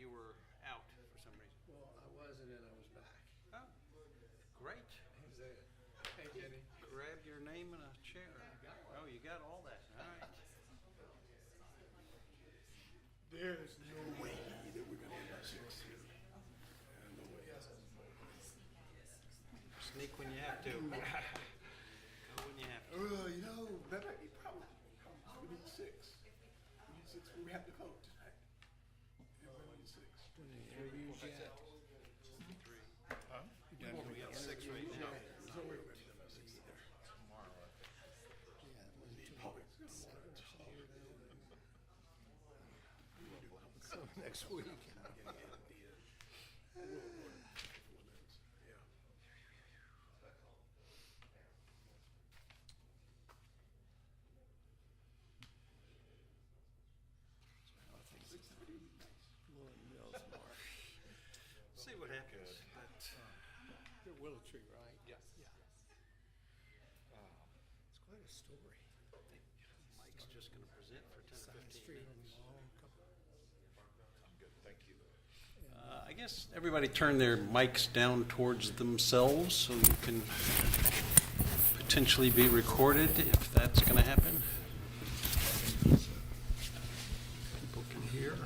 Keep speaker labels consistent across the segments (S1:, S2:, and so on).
S1: you were out for some reason.
S2: Well, I wasn't and I was back.
S1: Oh, great.
S2: Hey, Jenny.
S1: Grab your name in a chair. Oh, you got all that. All right.
S2: There's no way that we're gonna get 6. No way.
S1: Sneak when you have to. Go when you have to.
S2: You know, that might be a problem. We need 6. We need 6. We have to vote tonight. Everybody needs 6.
S1: Interviews yet?
S3: Huh?
S1: Yeah, we got 6 right now.
S2: There's no way we're gonna get 6 either. So next week.
S1: See what happens. But,
S2: You're Willow Tree, right?
S3: Yes.
S2: Yeah. It's quite a story.
S1: Mike's just going to present for 10 or 15
S2: Street
S1: minutes.
S2: on the mall,
S3: I'm good, thank you.
S1: I guess everybody turn their mics down towards themselves so you can potentially be recorded if that's going to happen. People can hear.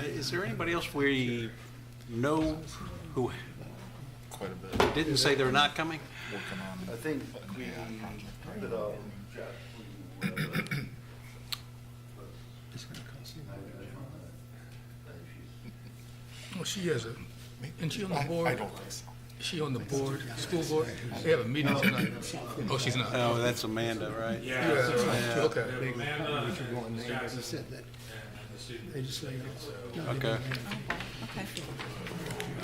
S1: Is there anybody else we know who
S3: Quite a bit.
S1: didn't say they're not coming?
S3: Working on.
S4: I think we put
S2: It's gonna cost you more.
S5: Oh, she has a, and she on the
S3: I
S5: board?
S3: don't think so.
S5: Is she on the board, school board? They have a meeting tonight. Oh, she's not.
S1: Oh, that's Amanda, right?
S5: Yeah, okay.
S2: Big, we could go on there, but he said that legislators. No, they
S1: Okay.
S2: didn't have
S6: Okay.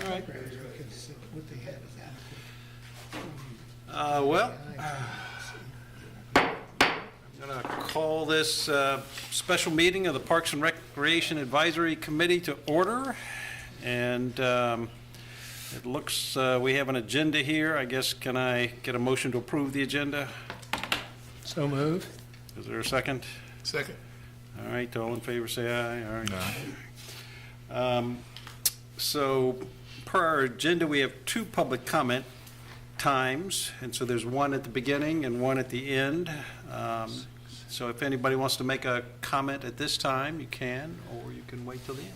S1: All right.
S2: because what they had is
S1: Well, I'm going to call this special meeting of the Parks and Recreation Advisory Committee to order. And it looks we have an agenda here. I guess, can I get a motion to approve the agenda?
S2: So moved.
S1: Is there a second?
S5: Second.
S1: All right, all in favor, say aye. All right.
S3: No.
S1: So per our agenda, we have 2 public comment times, and so there's one at the beginning and one at the end. So if anybody wants to make a comment at this time, you can, or you can wait till the end.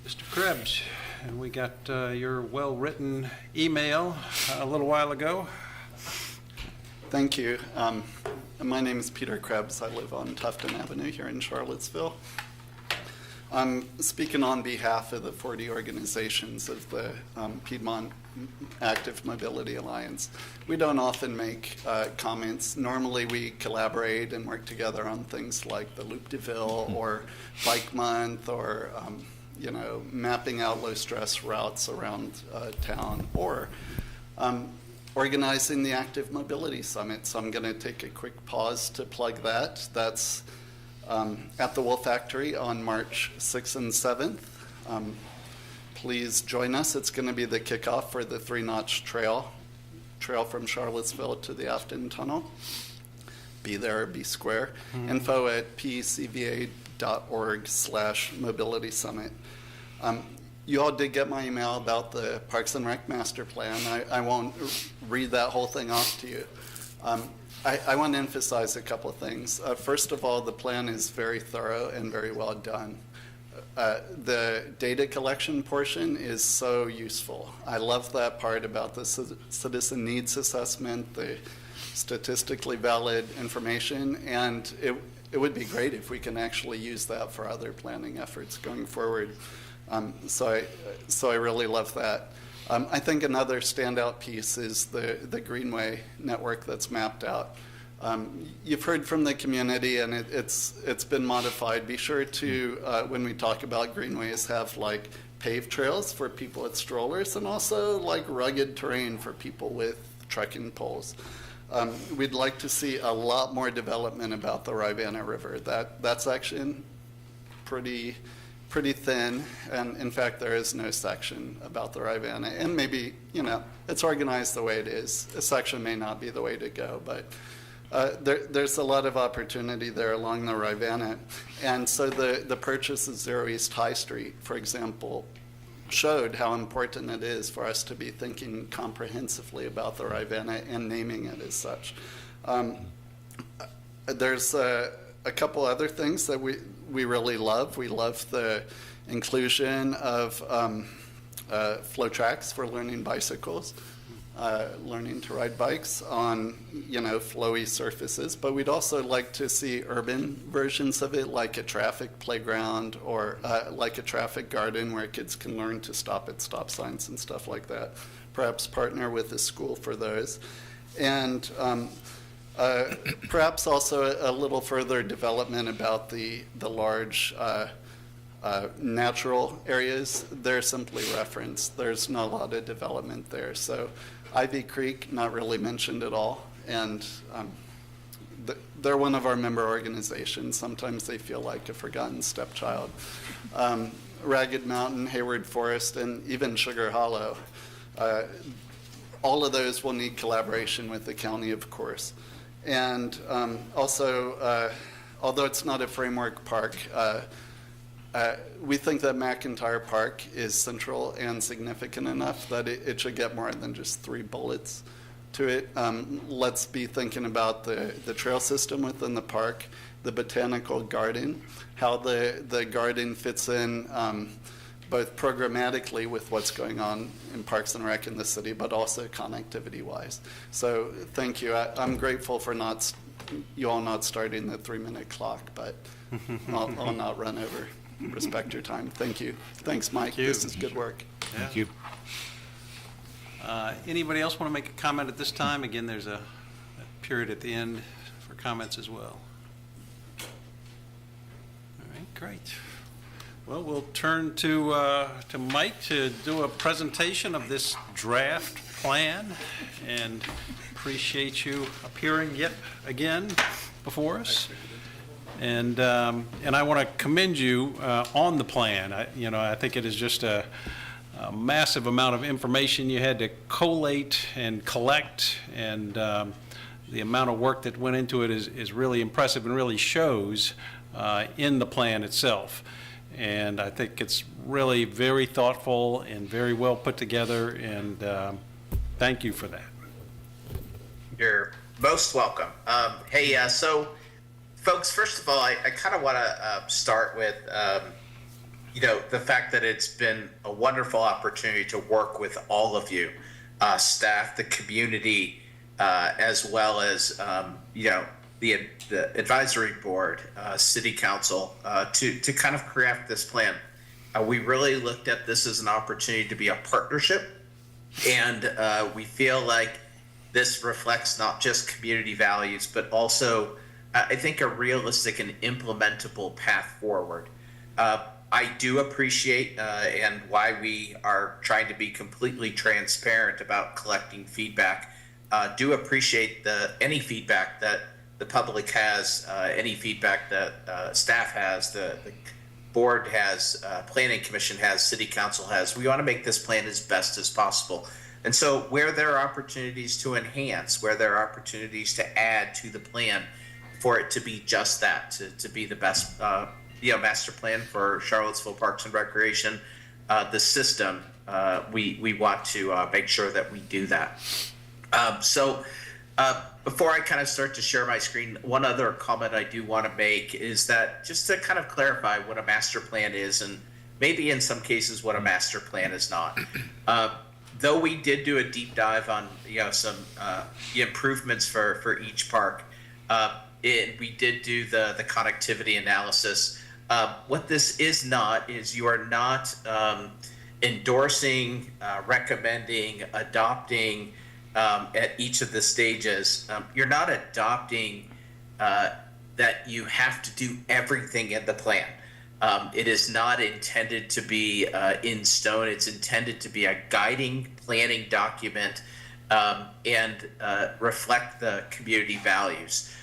S1: Mr. Krebs, and we got your well-written email a little while ago.
S4: Thank you. My name is Peter Krebs. I live on Tufton Avenue here in Charlottesville. I'm speaking on behalf of the 40 organizations of the Piedmont Active Mobility Alliance. We don't often make comments. Normally we collaborate and work together on things like the Loop de Ville or Bike Month or mapping out low-stress routes around town, or organizing the Active Mobility Summit. So I'm going to take a quick pause to plug that. That's at the Wolf Factory on March 6th and 7th. Please join us. It's going to be the kickoff for the 3-notch trail from Charlottesville to the Afton Tunnel. Be there, be square. Info at pcva.org/mobility summit. You all did get my email about the Parks and Rec Master Plan. I won't read that whole thing off to you. I want to emphasize a couple of things. First of all, the plan is very thorough and very well done. The data collection portion is so useful. I love that part about the citizen needs assessment, the statistically valid information, and it would be great if we can actually use that for other planning efforts going forward. So I really love that. I think another standout piece is the Greenway network that's mapped out. You've heard from the community, and it's been modified. Be sure to, when we talk about greenways, have like paved trails for people with strollers, and also like rugged terrain for people with trekking poles. We'd like to see a lot more development about the Rivanna River. That's actually pretty pretty thin, and in fact, there is no section about the Rivanna. And maybe, it's organized the way it is. A section may not be the way to go, but there's a lot of opportunity there along the Rivanna. And so the purchase of Zero East High Street, for example, showed how important it is for us to be thinking comprehensively about the Rivanna and naming it as such. There's a couple other things that we really love. We love the inclusion of flow tracks for learning bicycles, learning to ride bikes on, flowy surfaces. But we'd also like to see urban versions of it, like a traffic playground or like a traffic garden where kids can learn to stop at stop signs and stuff like that. Perhaps partner with a school for those. And perhaps also a little further development about the large natural areas. They're simply referenced. There's not a lot of development there. So Ivy Creek, not really mentioned at all. And they're one of our member organizations. Sometimes they feel like a forgotten stepchild. Ragged Mountain, Hayward Forest, and even Sugar Hollow. All of those will need collaboration with the county, of course. And also, although it's not a framework park, we think that McIntyre Park is central and significant enough that it should get more than just 3 bullets to it. Let's be thinking about the trail system within the park, the botanical garden, how the garden fits in both programmatically with what's going on in Parks and Rec in the city, but also connectivity-wise. So thank you. I'm grateful for you all not starting the 3-minute clock, but I'll not run over. Respect your time. Thank you. Thanks, Mike.
S1: Thank you.
S4: This is good work.
S1: Thank you. Anybody else want to make a comment at this time? Again, there's a period at the end for comments as well. All right, great. Well, we'll turn to Mike to do a presentation of this draft plan, and appreciate you appearing yet again before us. And I want to commend you on the plan. I think it is just a massive amount of information you had to collate and collect, and the amount of work that went into it is really impressive and really shows in the plan itself. And I think it's really very thoughtful and very well put together, and thank you for that.
S6: You're most welcome. Hey, so folks, first of all, I kind of want to start with, the fact that it's been a wonderful opportunity to work with all of you, staff, the community, as well as, the advisory board, city council, to kind of craft this plan. We really looked at this as an opportunity to be a partnership, and we feel like this reflects not just community values, but also, I think, a realistic and implementable path forward. I do appreciate and why we are trying to be completely transparent about collecting feedback. Do appreciate any feedback that the public has, any feedback that staff has, the board has, planning commission has, city council has. We want to make this plan as best as possible. And so where there are opportunities to enhance, where there are opportunities to add to the plan for it to be just that, to be the best master plan for Charlottesville Parks and Recreation, the system, we want to make sure that we do that. Before I kind of start to share my screen, one other comment I do want to make is that just to kind of clarify what a master plan is, and maybe in some cases what a master plan is not. Though we did do a deep dive on some improvements for each park, we did do the connectivity analysis. What this is not is you are not endorsing, recommending, adopting at each of the stages. You're not adopting that you have to do everything in the plan. It is not intended to be in stone. It's intended to be a guiding planning document and reflect the community values.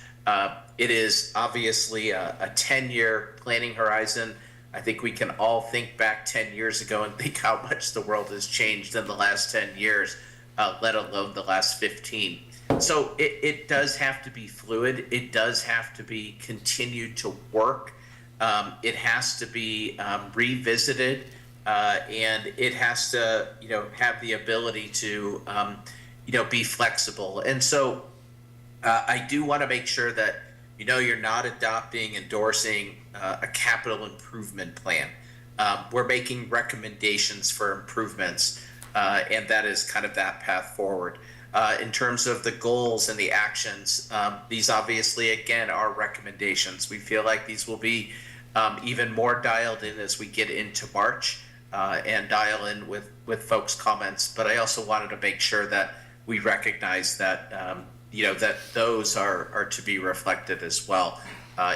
S6: It is obviously a 10-year planning horizon. I think we can all think back 10 years ago and think how much the world has changed in the last 10 years, let alone the last 15. So it does have to be fluid. It does have to be continued to work. It has to be revisited, and it has to, have the ability to, be flexible. And so I do want to make sure that, you're not endorsing a capital improvement plan. We're making recommendations for improvements, and that is kind of that path forward. In terms of the goals and the actions, these obviously, again, are recommendations. We feel like these will be even more dialed in as we get into March and dial in with folks' comments. But I also wanted to make sure that we recognize that, that those are to be reflected as well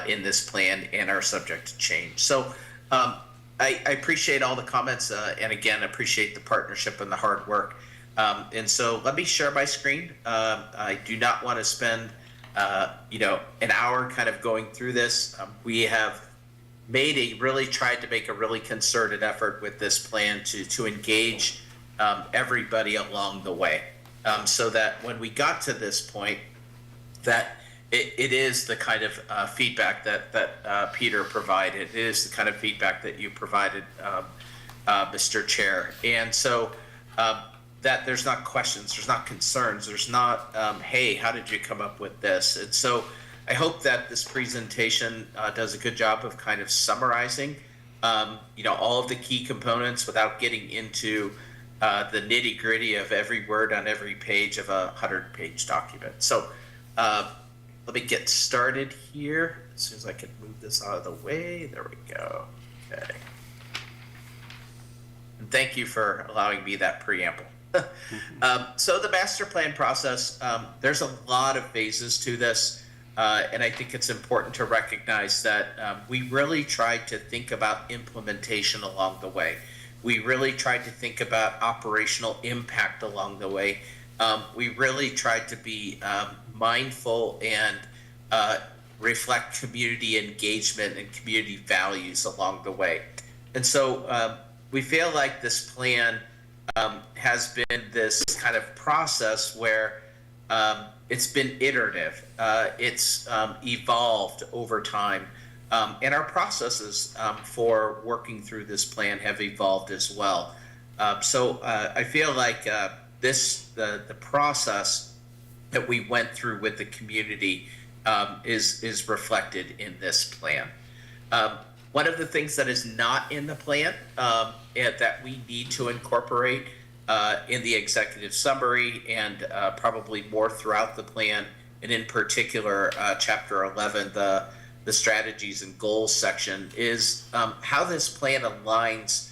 S6: in this plan and are subject to change. So I appreciate all the comments and again, appreciate the partnership and the hard work. And so let me share my screen. I do not want to spend, an hour kind of going through this. We have tried to make a really concerted effort with this plan to engage everybody along the way. So that when we got to this point, that it is the kind of feedback that Peter provided. It is the kind of feedback that you provided, Mr. Chair. And so that there's not questions, there's not concerns, there's not, hey, how did you come up with this? And so I hope that this presentation does a good job of kind of summarizing, all of the key components without getting into the nitty gritty of every word on every page of a 100-page document. So let me get started here. As soon as I can move this out of the way, there we go. Okay. And thank you for allowing me that preamble. So the master plan process, there's a lot of phases to this. And I think it's important to recognize that we really tried to think about implementation along the way. We really tried to think about operational impact along the way. We really tried to be mindful and reflect community engagement and community values along the way. And so we feel like this plan has been this kind of process where it's been iterative. It's evolved over time. And our processes for working through this plan have evolved as well. So I feel like the process that we went through with the community is reflected in this plan. One of the things that is not in the plan and that we need to incorporate in the executive summary and probably more throughout the plan, and in particular, Chapter 11, the strategies and goals section, is how this plan aligns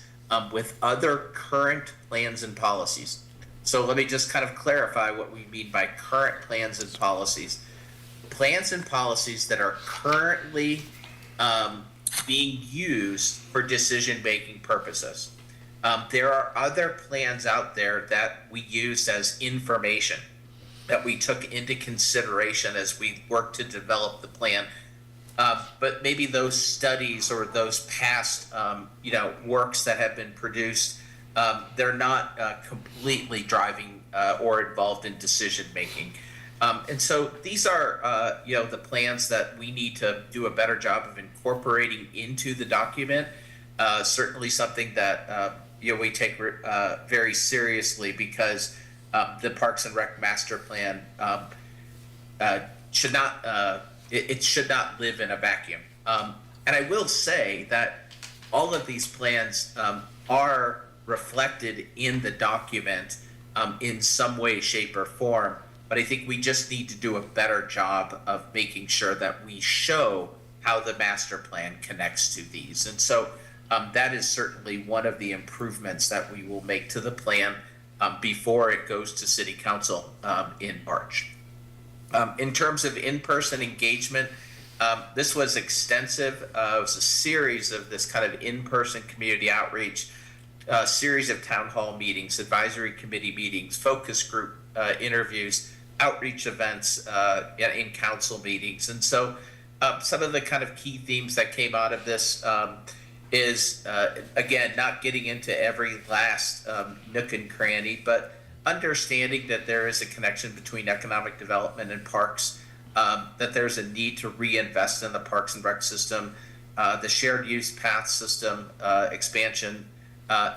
S6: with other current plans and policies. So let me just kind of clarify what we mean by current plans and policies. Plans and policies that are currently being used for decision-making purposes. There are other plans out there that we use as information that we took into consideration as we worked to develop the plan. But maybe those studies or those past, works that have been produced, they're not completely driving or involved in decision making. And so these are, the plans that we need to do a better job of incorporating into the document. Certainly something that we take very seriously, because the Parks and Rec Master Plan should not it should not live in a vacuum. And I will say that all of these plans are reflected in the document in some way, shape, or form. But I think we just need to do a better job of making sure that we show how the master plan connects to these. And so that is certainly one of the improvements that we will make to the plan before it goes to City Council in March. In terms of in-person engagement, this was extensive. It was a series of this kind of in-person community outreach, series of town hall meetings, advisory committee meetings, focus group interviews, outreach events, in council meetings. And so some of the kind of key themes that came out of this is, again, not getting into every last nook and cranny, but understanding that there is a connection between economic development and parks, that there's a need to reinvest in the Parks and Rec system, the shared use path system expansion,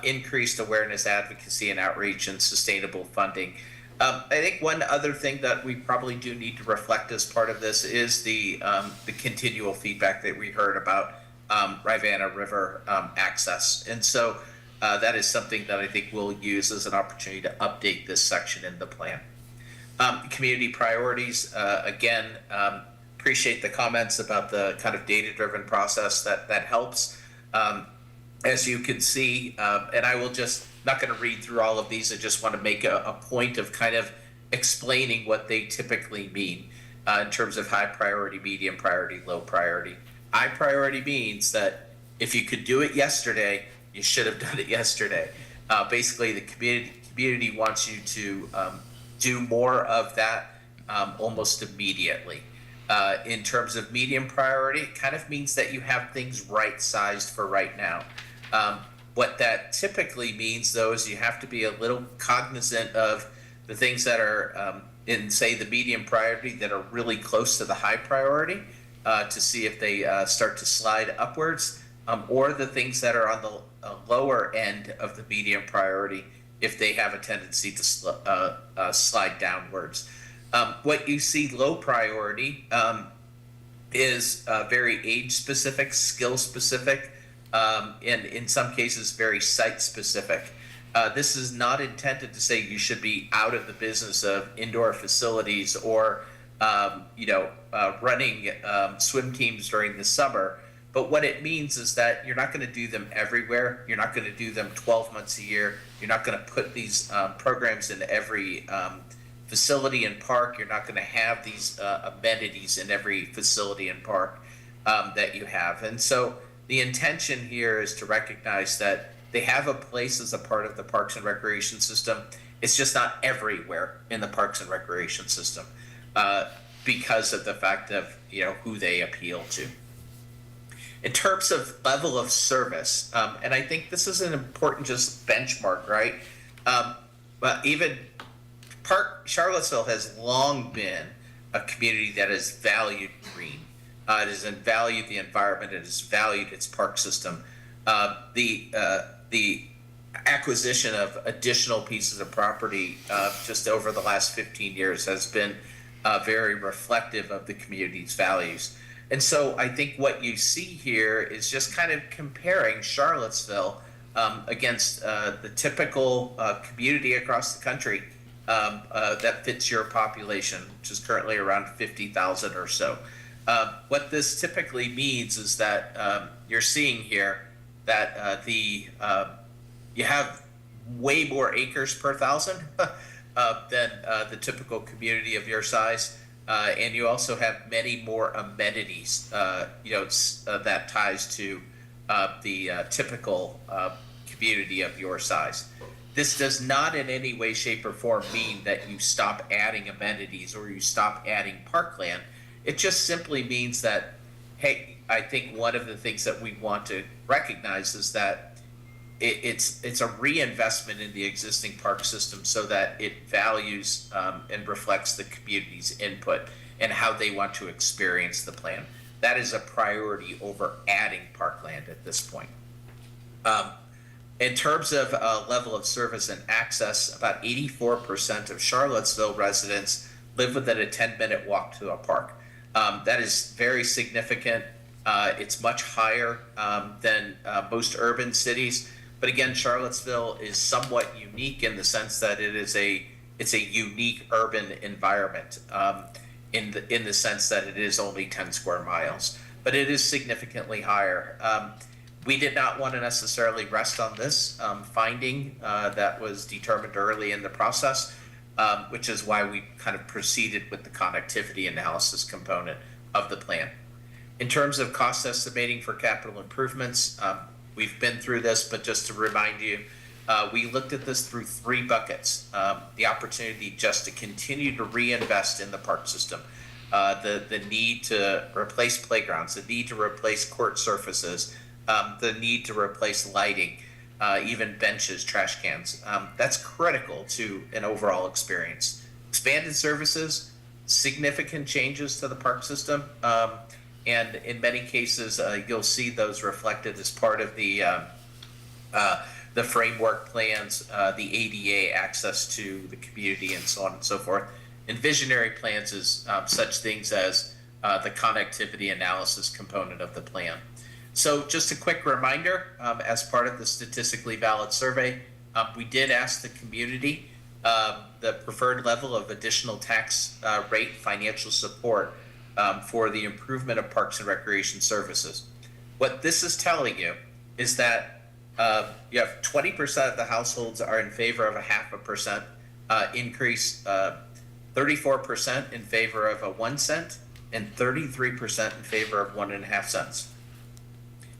S6: increased awareness, advocacy, and outreach, and sustainable funding. I think one other thing that we probably do need to reflect as part of this is the continual feedback that we heard about Rivanna River access. And so that is something that I think we'll use as an opportunity to update this section in the plan. Community priorities, again, appreciate the comments about the kind of data-driven process that helps. As you can see, and I will just, not going to read through all of these, I just want to make a point of kind of explaining what they typically mean in terms of high priority, medium priority, low priority. High priority means that if you could do it yesterday, you should have done it yesterday. Basically, the community wants you to do more of that almost immediately. In terms of medium priority, it kind of means that you have things right-sized for right now. What that typically means, though, is you have to be a little cognizant of the things that are in, say, the medium priority that are really close to the high priority to see if they start to slide upwards, or the things that are on the lower end of the medium priority if they have a tendency to slide downwards. What you see low priority is very age-specific, skill-specific, and in some cases very site-specific. This is not intended to say you should be out of the business of indoor facilities or running swim teams during the summer. But what it means is that you're not going to do them everywhere. You're not going to do them 12 months a year. You're not going to put these programs in every facility and park. You're not going to have these amenities in every facility and park that you have. And so the intention here is to recognize that they have a place as a part of the Parks and Recreation system. It's just not everywhere in the Parks and Recreation system because of the fact of who they appeal to. In terms of level of service, and I think this is an important just benchmark, right? But even Charlottesville has long been a community that has valued green. It has valued the environment. It has valued its park system. The acquisition of additional pieces of property just over the last 15 years has been very reflective of the community's values. And so I think what you see here is just kind of comparing Charlottesville against the typical community across the country that fits your population, which is currently around 50,000 or so. What this typically means is that you're seeing here that you have way more acres per thousand than the typical community of your size. And you also have many more amenities, that ties to the typical community of your size. This does not in any way, shape, or form mean that you stop adding amenities or you stop adding parkland. It just simply means that, hey, I think one of the things that we want to recognize is that it's a reinvestment in the existing park system so that it values and reflects the community's input and how they want to experience the plan. That is a priority over adding parkland at this point. In terms of level of service and access, about 84% of Charlottesville residents live within a 10-minute walk to a park. That is very significant. It's much higher than most urban cities. But again, Charlottesville is somewhat unique in the sense that it's a unique urban environment in the sense that it is only 10 square miles, but it is significantly higher. We did not want to necessarily rest on this finding that was determined early in the process, which is why we kind of proceeded with the connectivity analysis component of the plan. In terms of cost estimating for capital improvements, we've been through this, but just to remind you, we looked at this through three buckets. The opportunity just to continue to reinvest in the park system, the need to replace playgrounds, the need to replace court surfaces, the need to replace lighting, even benches, trash cans. That's critical to an overall experience. Expanded services, significant changes to the park system, and in many cases, you'll see those reflected as part of the framework plans, the ADA access to the community, and so on and so forth. And visionary plans is such things as the connectivity analysis component of the plan. So just a quick reminder, as part of the statistically valid survey, we did ask the community the preferred level of additional tax rate financial support for the improvement of parks and recreation services. What this is telling you is that you have 20% of the households are in favor of a 0.5% increase, 34% in favor of a 1 cent, and 33% in favor of 1.5 cents.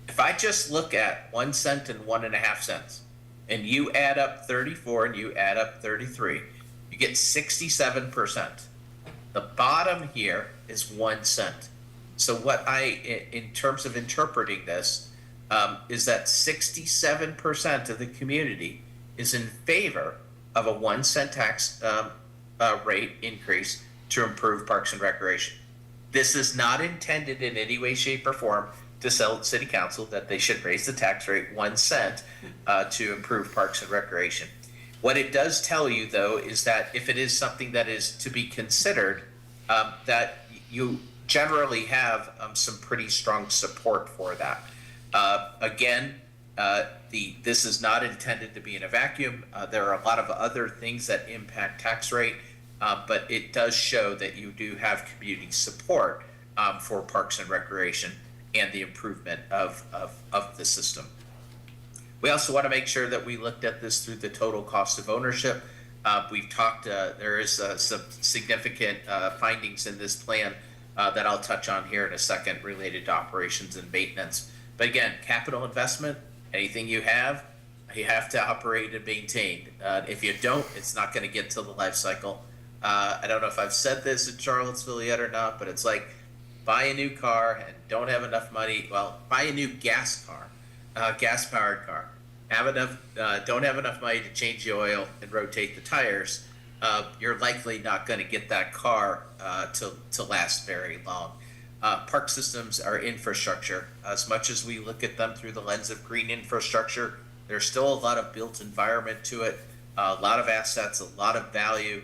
S6: If I just look at 1 cent and 1.5 cents, and you add up 34 and you add up 33, you get 67%. The bottom here is 1 cent. So what in terms of interpreting this, is that 67% of the community is in favor of a 1 cent tax rate increase to improve parks and recreation. This is not intended in any way, shape, or form to sell to City Council that they should raise the tax rate 1 cent to improve parks and recreation. What it does tell you, though, is that if it is something that is to be considered, that you generally have some pretty strong support for that. Again, this is not intended to be in a vacuum. There are a lot of other things that impact tax rate, but it does show that you do have community support for parks and recreation and the improvement of the system. We also want to make sure that we looked at this through the total cost of ownership. We've talked, there is some significant findings in this plan that I'll touch on here in a second related to operations and maintenance. But again, capital investment, anything you have to operate and maintain. If you don't, it's not going to get to the life cycle. I don't know if I've said this in Charlottesville yet or not, but it's like buy a new car and don't have enough money. Well, buy a new gas car, gas-powered car. Don't have enough money to change the oil and rotate the tires. You're likely not going to get that car to last very long. Park systems are infrastructure. As much as we look at them through the lens of green infrastructure, there's still a lot of built environment to it, a lot of assets, a lot of value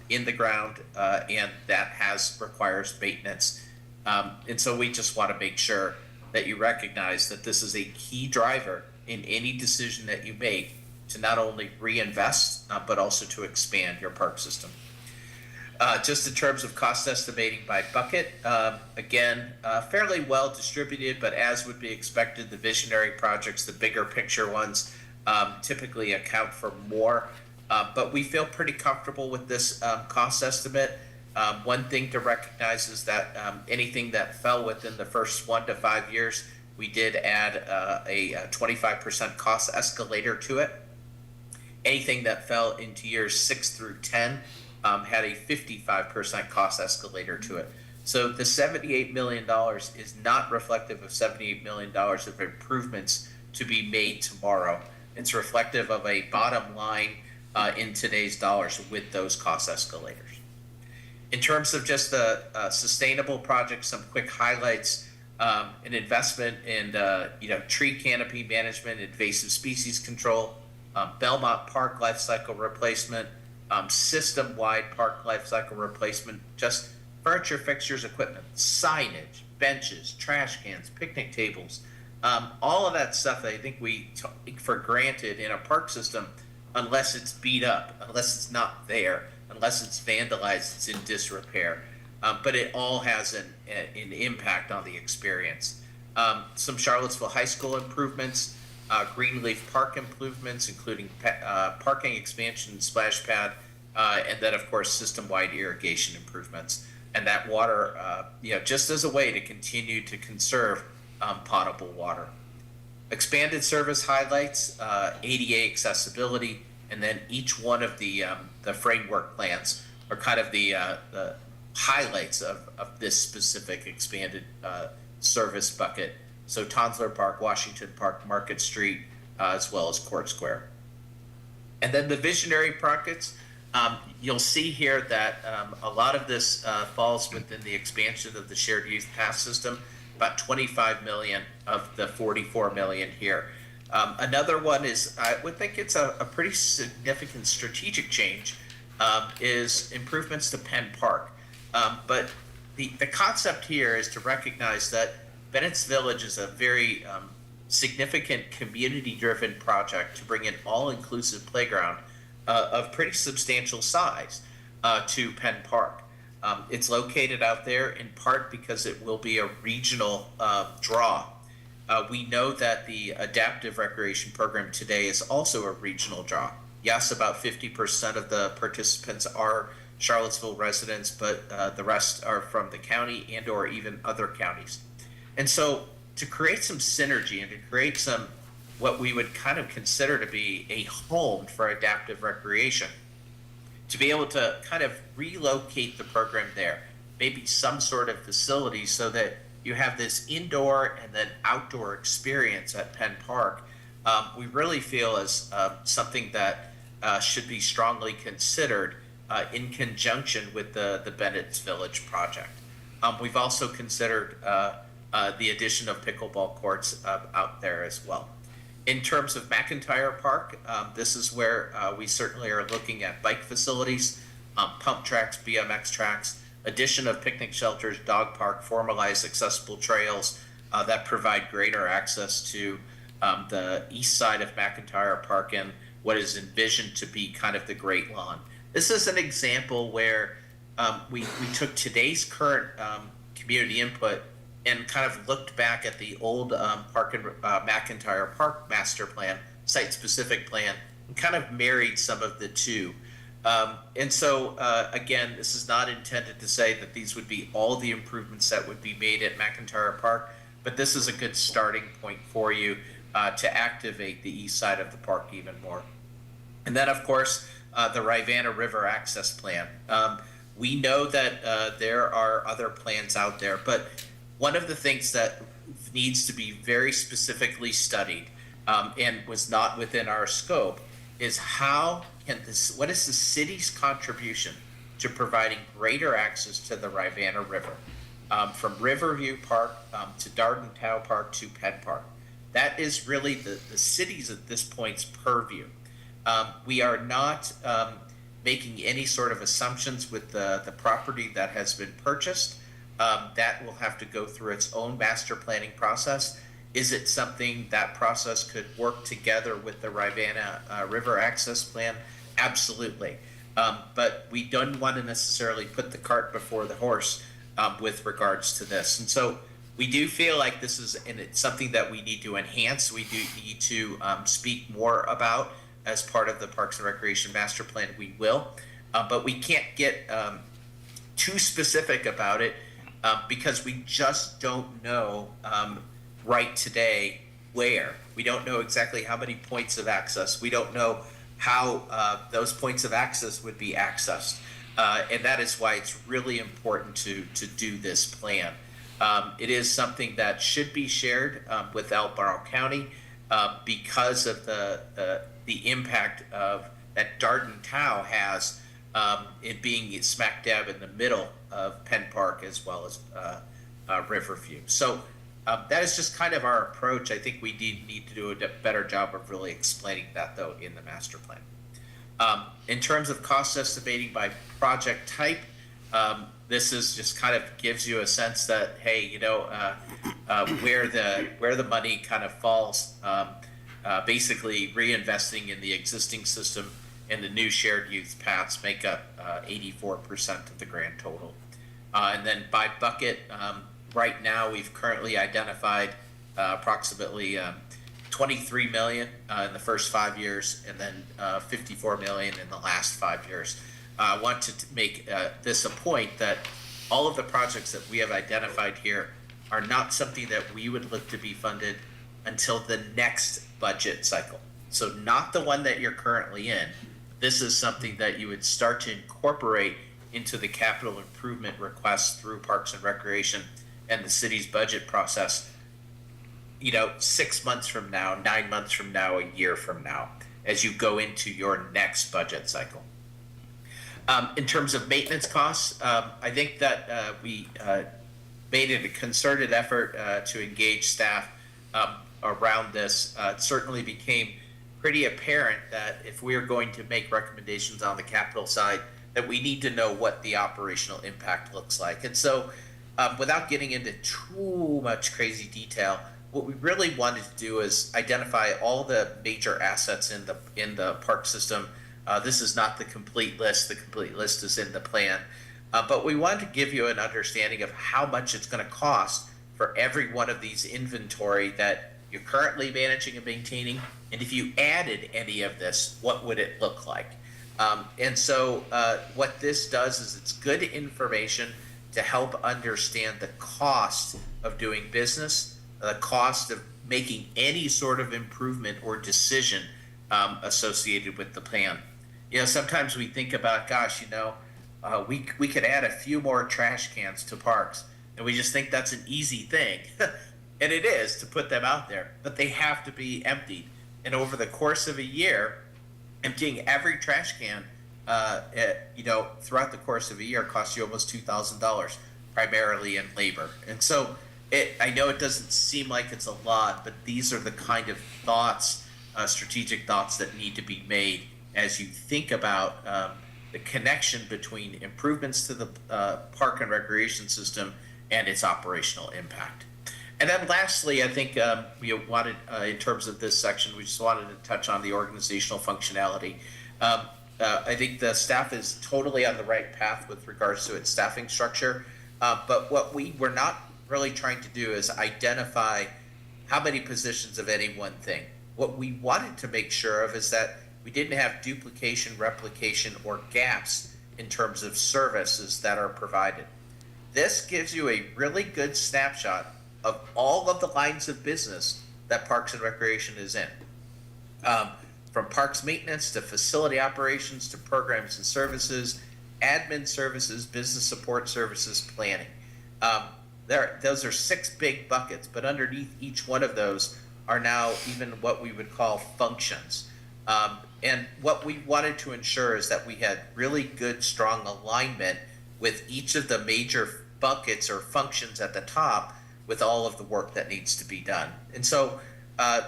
S6: in the ground, and that requires maintenance. And so we just want to make sure that you recognize that this is a key driver in any decision that you make to not only reinvest, but also to expand your park system. Just in terms of cost estimating by bucket, again, fairly well distributed, but as would be expected, the visionary projects, the bigger picture ones, typically account for more. But we feel pretty comfortable with this cost estimate. One thing to recognize is that anything that fell within the first 1 to 5 years, we did add a 25% cost escalator to it. Anything that fell into years 6 through 10 had a 55% cost escalator to it. So the $78 million is not reflective of $78 million of improvements to be made tomorrow. It's reflective of a bottom line in today's dollars with those cost escalators. In terms of just the sustainable projects, some quick highlights. An investment in tree canopy management, invasive species control, Belmont Park life cycle replacement, system-wide park life cycle replacement, just furniture, fixtures, equipment, signage, benches, trash cans, picnic tables, all of that stuff that I think we take for granted in a park system, unless it's beat up, unless it's not there, unless it's vandalized, it's in disrepair. But it all has an impact on the experience. Some Charlottesville High School improvements, Greenleaf Park improvements, including parking expansion, splash pad, and then, of course, system-wide irrigation improvements. And that water, just as a way to continue to conserve potable water. Expanded service highlights, ADA accessibility, and then each one of the framework plans are kind of the highlights of this specific expanded service bucket. So Tonsler Park, Washington Park, Market Street, as well as Court Square. And then the visionary pockets, you'll see here that a lot of this falls within the expansion of the shared use pass system, about 25 million of the 44 million here. Another one is, I would think it's a pretty significant strategic change, is improvements to Penn Park. But the concept here is to recognize that Bennett's Village is a very significant community-driven project to bring an all-inclusive playground of pretty substantial size to Penn Park. It's located out there in part because it will be a regional draw. We know that the adaptive recreation program today is also a regional draw. Yes, about 50% of the participants are Charlottesville residents, but the rest are from the county and or even other counties. And so to create some synergy and to create some what we would kind of consider to be a home for adaptive recreation, to be able to kind of relocate the program there, maybe some sort of facility so that you have this indoor and then outdoor experience at Penn Park, we really feel is something that should be strongly considered in conjunction with the Bennett's Village project. We've also considered the addition of pickleball courts out there as well. In terms of McIntyre Park, this is where we certainly are looking at bike facilities, pump tracks, BMX tracks, addition of picnic shelters, dog park, formalized accessible trails that provide greater access to the east side of McIntyre Park and what is envisioned to be kind of the Great Lawn. This is an example where we took today's current community input and kind of looked back at the old Park and McIntyre Park master plan, site-specific plan, and kind of married some of the two. And so, again, this is not intended to say that these would be all the improvements that would be made at McIntyre Park, but this is a good starting point for you to activate the east side of the park even more. And then, of course, the Rivanna River Access Plan. We know that there are other plans out there, but one of the things that needs to be very specifically studied and was not within our scope is what is the city's contribution to providing greater access to the Rivanna River from Riverview Park to Dardentow Park to Penn Park. That is really the city's at this point's purview. We are not making any sort of assumptions with the property that has been purchased. That will have to go through its own master planning process. Is it something that process could work together with the Rivanna River Access Plan? Absolutely. But we don't want to necessarily put the cart before the horse with regards to this. And so we do feel like this is and it's something that we need to enhance. We do need to speak more about as part of the Parks and Recreation Master Plan. We will. But we can't get too specific about it because we just don't know right today where. We don't know exactly how many points of access. We don't know how those points of access would be accessed. And that is why it's really important to do this plan. It is something that should be shared with Albemarle County because of the impact of that Dardentow has it being smack dab in the middle of Penn Park as well as Riverview. So that is just kind of our approach. I think we need to do a better job of really explaining that, though, in the master plan. In terms of cost estimating by project type, this is just kind of gives you a sense that, hey, you know, where the money kind of falls, basically reinvesting in the existing system and the new shared use paths make up 84% of the grand total. And then by bucket, right now we've currently identified approximately 23 million in the first 5 years and then 54 million in the last 5 years. I want to make this a point that all of the projects that we have identified here are not something that we would look to be funded until the next budget cycle. So not the one that you're currently in. This is something that you would start to incorporate into the capital improvement requests through Parks and Recreation and the city's budget process 6 months from now, 9 months from now, a year from now, as you go into your next budget cycle. In terms of maintenance costs, I think that we made it a concerted effort to engage staff around this. It certainly became pretty apparent that if we are going to make recommendations on the capital side, that we need to know what the operational impact looks like. And so, without getting into too much crazy detail, what we really wanted to do is identify all the major assets in the park system. This is not the complete list. The complete list is in the plan. But we wanted to give you an understanding of how much it's going to cost for every one of these inventory that you're currently managing and maintaining. And if you added any of this, what would it look like? And so what this does is it's good information to help understand the cost of doing business, the cost of making any sort of improvement or decision associated with the plan. Sometimes we think about, gosh, we could add a few more trash cans to parks, and we just think that's an easy thing. And it is to put them out there, but they have to be emptied. And over the course of a year, emptying every trash can, throughout the course of a year costs you almost $2,000, primarily in labor. And so I know it doesn't seem like it's a lot, but these are the kind of thoughts, strategic thoughts that need to be made as you think about the connection between improvements to the park and recreation system and its operational impact. And then lastly, I think we wanted, in terms of this section, we just wanted to touch on the organizational functionality. I think the staff is totally on the right path with regards to its staffing structure. But what we were not really trying to do is identify how many positions of any one thing. What we wanted to make sure of is that we didn't have duplication, replication, or gaps in terms of services that are provided. This gives you a really good snapshot of all of the lines of business that Parks and Recreation is in. From parks maintenance to facility operations to programs and services, admin services, business support services, planning. Those are 6 big buckets, but underneath each one of those are now even what we would call functions. And what we wanted to ensure is that we had really good, strong alignment with each of the major buckets or functions at the top with all of the work that needs to be done. And so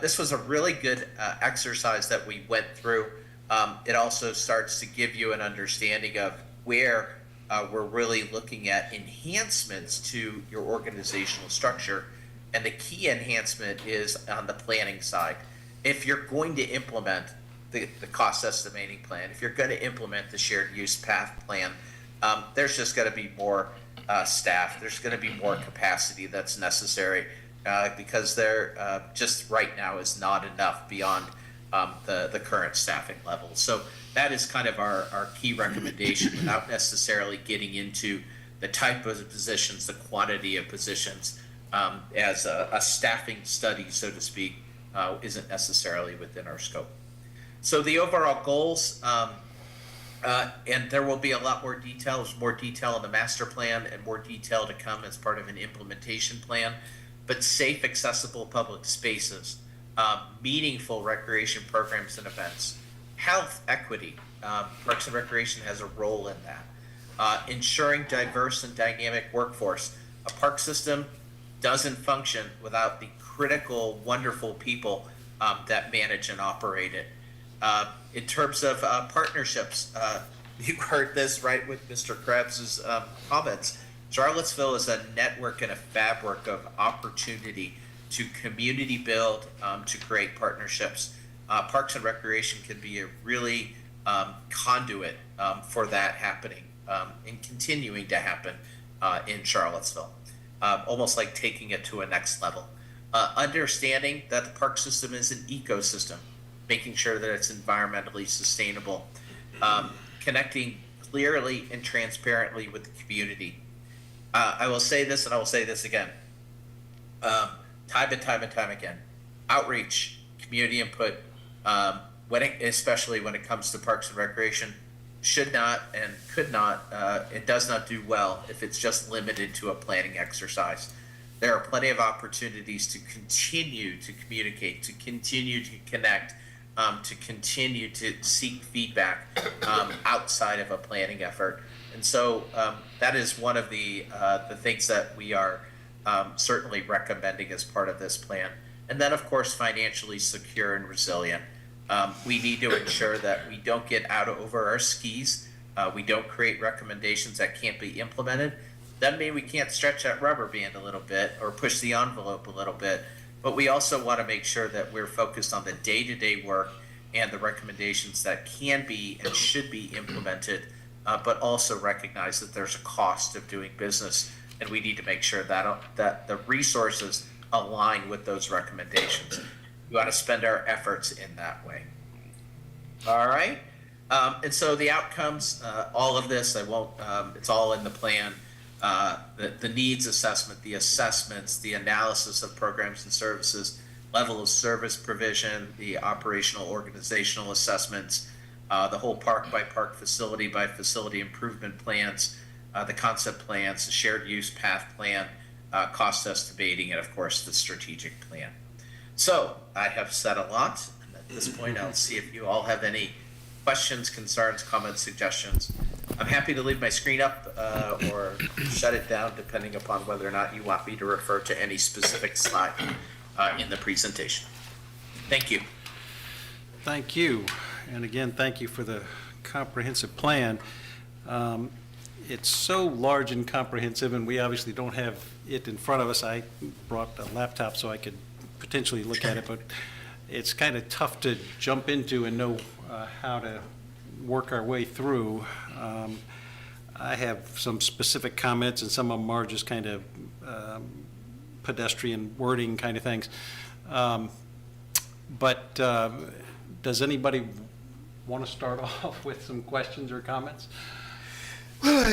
S6: this was a really good exercise that we went through. It also starts to give you an understanding of where we're really looking at enhancements to your organizational structure. And the key enhancement is on the planning side. If you're going to implement the cost estimating plan, if you're going to implement the shared use path plan, there's just going to be more staff. There's going to be more capacity that's necessary because there just right now is not enough beyond the current staffing level. So that is kind of our key recommendation without necessarily getting into the type of positions, the quantity of positions, as a staffing study, so to speak, isn't necessarily within our scope. So the overall goals, and there will be a lot more details, more detail in the master plan and more detail to come as part of an implementation plan, but safe, accessible public spaces, meaningful recreation programs and events, health equity. Parks and Recreation has a role in that. Ensuring diverse and dynamic workforce. A park system doesn't function without the critical, wonderful people that manage and operate it. In terms of partnerships, you heard this right with Mr. Krebs's comments. Charlottesville is a network and a fabric of opportunity to community build, to create partnerships. Parks and Recreation can be a really conduit for that happening and continuing to happen in Charlottesville, almost like taking it to a next level. Understanding that the park system is an ecosystem, making sure that it's environmentally sustainable, connecting clearly and transparently with the community. I will say this and I will say this again, time and time again, outreach, community input, especially when it comes to Parks and Recreation, should not and could not, it does not do well if it's just limited to a planning exercise. there are plenty of opportunities to continue to communicate, to continue to connect, to continue to seek feedback outside of a planning effort. And so that is one of the things that we are certainly recommending as part of this plan. And then, of course, financially secure and resilient. We need to ensure that we don't get out over our skis. We don't create recommendations that can't be implemented. Doesn't mean we can't stretch that rubber band a little bit or push the envelope a little bit. But we also want to make sure that we're focused on the day-to-day work and the recommendations that can be and should be implemented, but also recognize that there's a cost of doing business, and we need to make sure that the resources align with those recommendations. We want to spend our efforts in that way. All right. And so the outcomes, all of this, I won't, it's all in the plan. The needs assessment, the assessments, the analysis of programs and services, level of service provision, the operational organizational assessments, the whole park by park, facility by facility improvement plans, the concept plans, the shared use path plan, cost estimating, and of course the strategic plan. So I have said a lot, and at this point I'll see if you all have any questions, concerns, comments, suggestions. I'm happy to leave my screen up or shut it down depending upon whether or not you want me to refer to any specific slide in the presentation. Thank you.
S1: Thank you. And again, thank you for the comprehensive plan. It's so large and comprehensive, and we obviously don't have it in front of us. I brought a laptop so I could potentially look at it, but it's kind of tough to jump into and know how to work our way through. I have some specific comments, and some of them are just kind of pedestrian wording kind of things. But does anybody want to start off with some questions or comments?
S2: Well,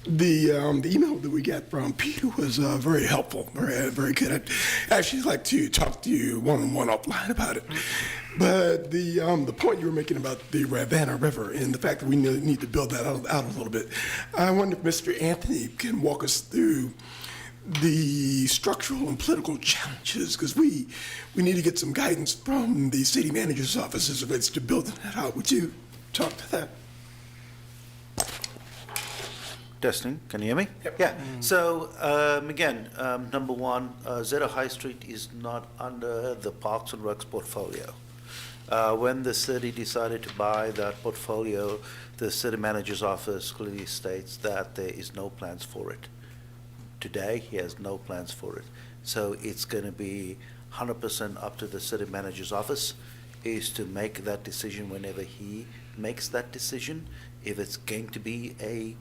S2: the email that we got from Peter was very helpful, very good. I'd actually like to talk to you one-on-one offline about it. But the point you were making about the Ravenna River and the fact that we need to build that out a little bit, I wonder if Mr. Anthony can walk us through the structural and political challenges, because we need to get some guidance from the city manager's office as it relates to building that out. Would you talk to that?
S7: Testing, can you hear me?
S2: Yep.
S7: Yeah, so again, number one, Zeta High Street is not under the Parks and Recs portfolio. When the city decided to buy that portfolio, the city manager's office clearly states that there is no plans for it. Today, he has no plans for it. So it's going to be 100% up to the city manager's office is to make that decision whenever he makes that decision. If it's going to be a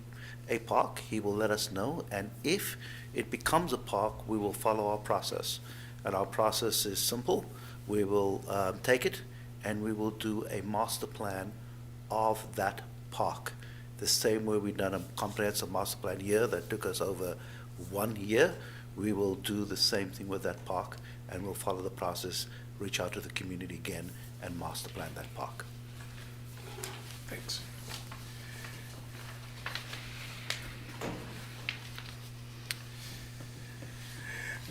S7: park, he will let us know, and if it becomes a park, we will follow our process. And our process is simple. We will take it and we will do a master plan of that park. The same way we've done a comprehensive master plan here that took us over 1 year, we will do the same thing with that park, and we'll follow the process, reach out to the community again, and master plan that park.
S2: Thanks.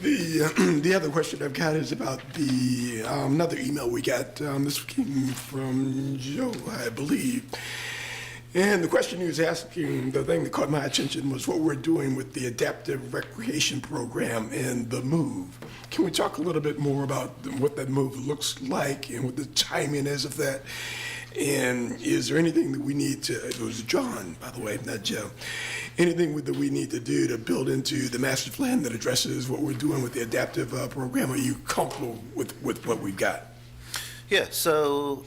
S2: The other question I've got is about the another email we got. This came from Joe, I believe. And the question he was asking, the thing that caught my attention was what we're doing with the adaptive recreation program and the move. Can we talk a little bit more about what that move looks like and what the timing is of that? And is there anything that we need to, it was John, by the way, not Joe, anything that we need to do to build into the master plan that addresses what we're doing with the adaptive program? Are you comfortable with what we've got?
S7: Yeah, so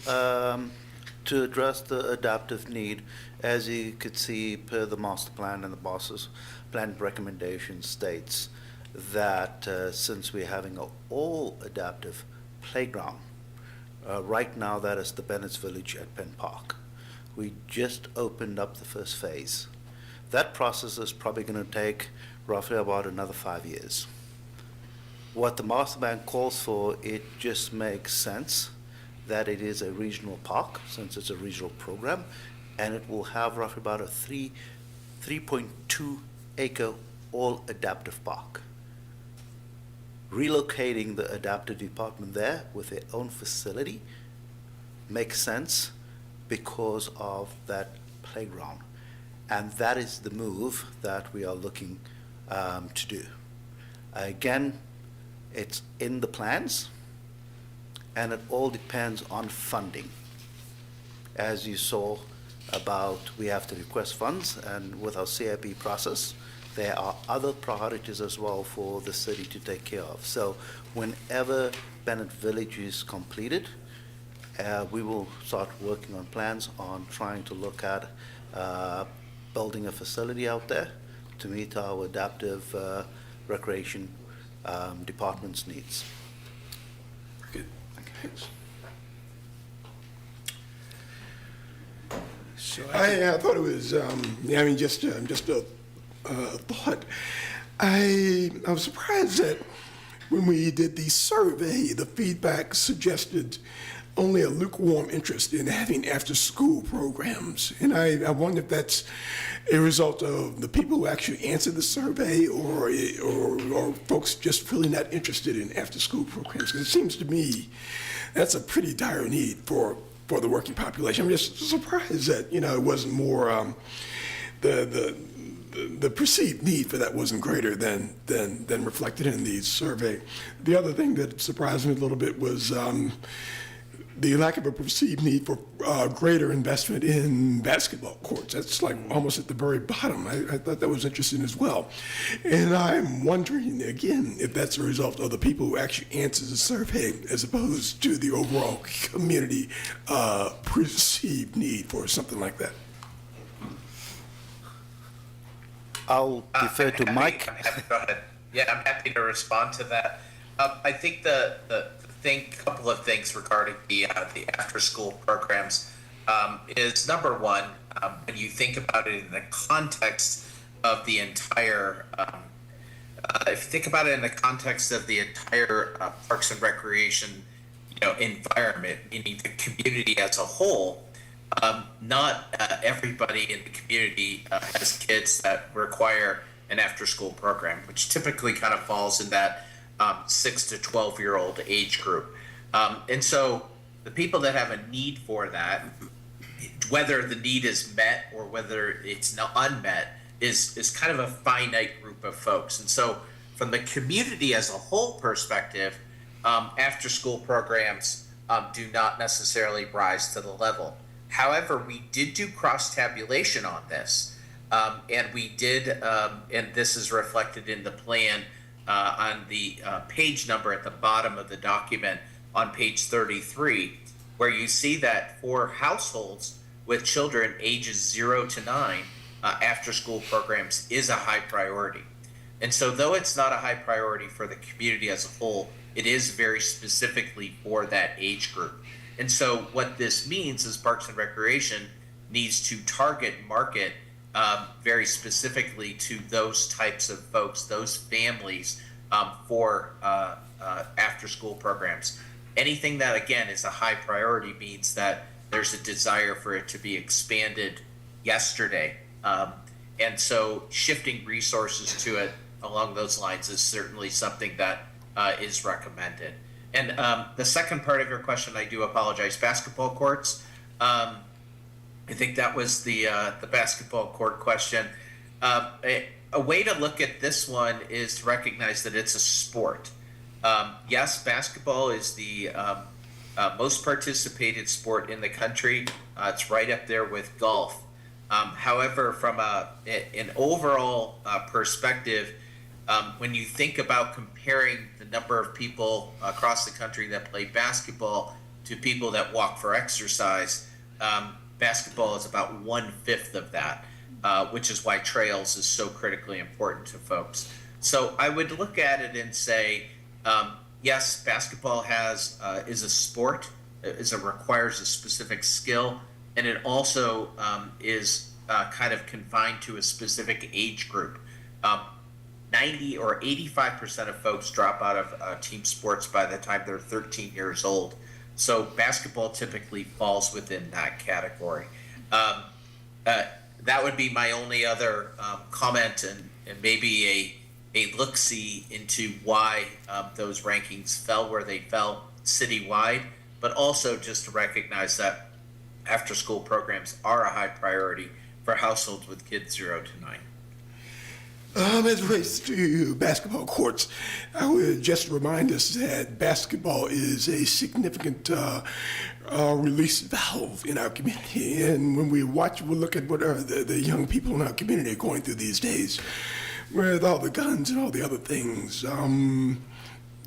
S7: to address the adaptive need, as you could see per the master plan and the boss's plan recommendation states that since we're having an all adaptive playground, right now that is the Bennett's Village at Penn Park. We just opened up the first phase. That process is probably going to take roughly about another 5 years. What the master plan calls for, it just makes sense that it is a regional park, since it's a regional program, and it will have roughly about a 3.2 acre all adaptive park. Relocating the adaptive department there with their own facility makes sense because of that playground. And that is the move that we are looking to do. Again, it's in the plans, and it all depends on funding. As you saw about, we have to request funds, and with our CIP process, there are other priorities as well for the city to take care of. So whenever Bennett Village is completed, we will start working on plans on trying to look at building a facility out there to meet our adaptive recreation department's needs.
S2: Good. Thanks.
S1: So
S2: I thought it was, just a thought. I was surprised that when we did the survey, the feedback suggested only a lukewarm interest in having after-school programs. And I wonder if that's a result of the people who actually answered the survey, or folks just really not interested in after-school programs. Because it seems to me that's a pretty dire need for the working population. I'm just surprised that, it wasn't more, the perceived need for that wasn't greater than reflected in the survey. The other thing that surprised me a little bit was the lack of a perceived need for greater investment in basketball courts. That's like almost at the very bottom. I thought that was interesting as well. And I'm wondering, again, if that's a result of the people who actually answered the survey as opposed to the overall community perceived need for something like that.
S7: I'll defer to Mike.
S6: Go ahead. Yeah, I'm happy to respond to that. I think the couple of things regarding the after-school programs is number one, when you think about it in the context of the entire, if you think about it in the context of the entire Parks and Recreation, environment, meaning the community as a whole. Not everybody in the community has kids that require an after-school program, which typically kind of falls in that 6 to 12-year-old age group. And so the people that have a need for that, whether the need is met or whether it's not unmet, is kind of a finite group of folks. And so from the community as a whole perspective, after-school programs do not necessarily rise to the level. However, we did do cross-tabulation on this, and we did, and this is reflected in the plan on the page number at the bottom of the document on page 33, where you see that for households with children ages 0 to 9, after-school programs is a high priority. And so though it's not a high priority for the community as a whole, it is very specifically for that age group. And so what this means is Parks and Recreation needs to market very specifically to those types of folks, those families for after-school programs. Anything that, again, is a high priority means that there's a desire for it to be expanded yesterday. And so shifting resources to it along those lines is certainly something that is recommended. And the second part of your question, I do apologize, basketball courts. I think that was the basketball court question. A way to look at this one is to recognize that it's a sport. Yes, basketball is the most participated sport in the country. It's right up there with golf. However, from an overall perspective, when you think about comparing the number of people across the country that play basketball to people that walk for exercise, basketball is about 1/5 of that, which is why trails is so critically important to folks. So I would look at it and say, yes, basketball is a sport, requires a specific skill, and it also is kind of confined to a specific age group. 90 or 85% of folks drop out of team sports by the time they're 13 years old. So basketball typically falls within that category. That would be my only other comment and maybe a look-see into why those rankings fell where they fell citywide, but also just to recognize that after-school programs are a high priority for households with kids 0 to 9.
S2: As it relates to basketball courts, I would just remind us that basketball is a significant release valve in our community. And when we look at what the young people in our community are going through these days, with all the guns and all the other things,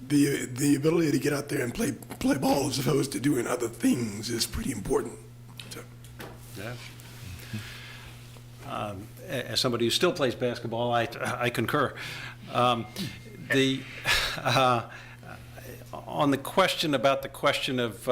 S2: the ability to get out there and play ball as opposed to doing other things is pretty important. So.
S1: Yeah. As somebody who still plays basketball, I concur. On the question about the question of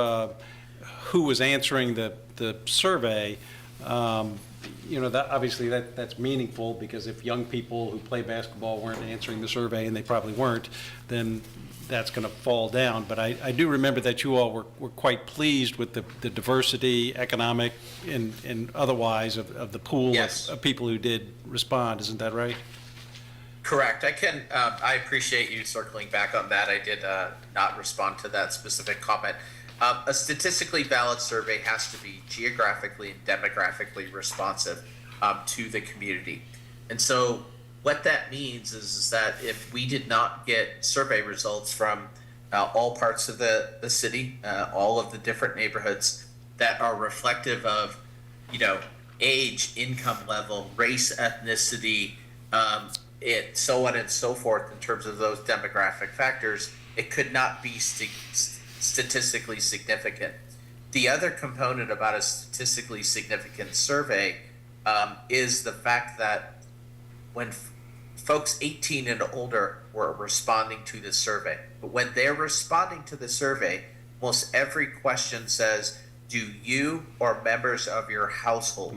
S1: who was answering the survey, that obviously that's meaningful, because if young people who play basketball weren't answering the survey, and they probably weren't, then that's going to fall down. But I do remember that you all were quite pleased with the diversity, economic and otherwise, of the pool
S6: Yes.
S1: of people who did respond. Isn't that right?
S6: Correct. I appreciate you circling back on that. I did not respond to that specific comment. A statistically valid survey has to be geographically and demographically responsive to the community. And so what that means is that if we did not get survey results from all parts of the city, all of the different neighborhoods that are reflective of, age, income level, race, ethnicity, so on and so forth in terms of those demographic factors, it could not be statistically significant. The other component about a statistically significant survey is the fact that when folks 18 and older were responding to the survey, but when they're responding to the survey, most every question says, do you or members of your household?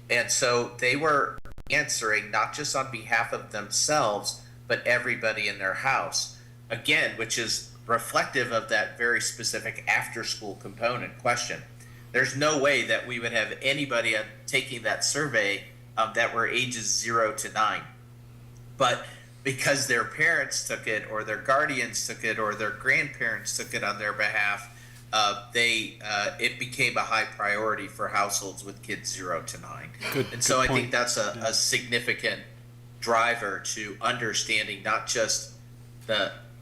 S6: And so they were answering not just on behalf of themselves, but everybody in their house. Again, which is reflective of that very specific after-school component question. There's no way that we would have anybody taking that survey that were ages 0 to 9. But because their parents took it, or their guardians took it, or their grandparents took it on their behalf, it became a high priority for households with kids 0 to 9. And so I think that's a significant driver to understanding not just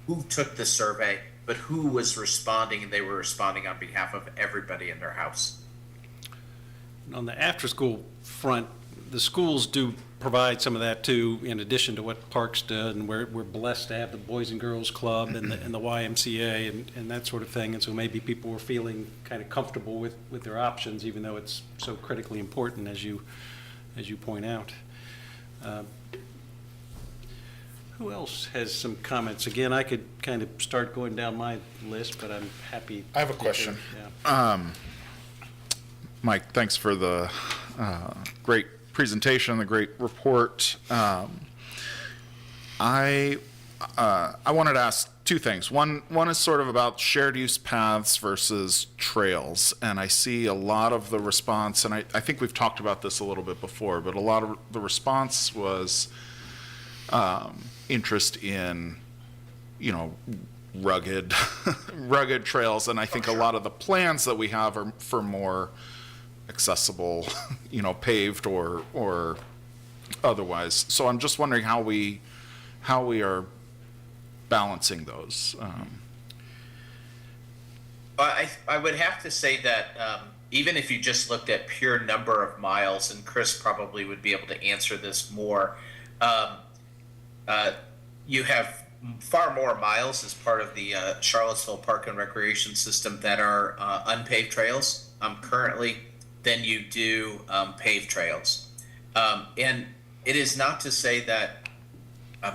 S6: who took the survey, but who was responding, and they were responding on behalf of everybody in their house.
S1: On the after-school front, the schools do provide some of that too, in addition to what Parks did, and we're blessed to have the Boys and Girls Club and the YMCA and that sort of thing, and so maybe people were feeling kind of comfortable with their options, even though it's so critically important, as you point out. Who else has some comments? Again, I could kind of start going down my list, but I'm happy.
S3: I have a question.
S1: Yeah.
S3: Mike, thanks for the great presentation, the great report. I wanted to ask two things. One is sort of about shared use paths versus trails, and I see a lot of the response, and I think we've talked about this a little bit before, but a lot of the response was interest in, rugged trails, and I think a lot of the plans that we have are for more accessible, paved or otherwise. So I'm just wondering how we are balancing those.
S6: I would have to say that even if you just looked at pure number of miles, and Chris probably would be able to answer this more, you have far more miles as part of the Charlottesville Park and Recreation System that are unpaved trails currently than you do paved trails. And it is not to say that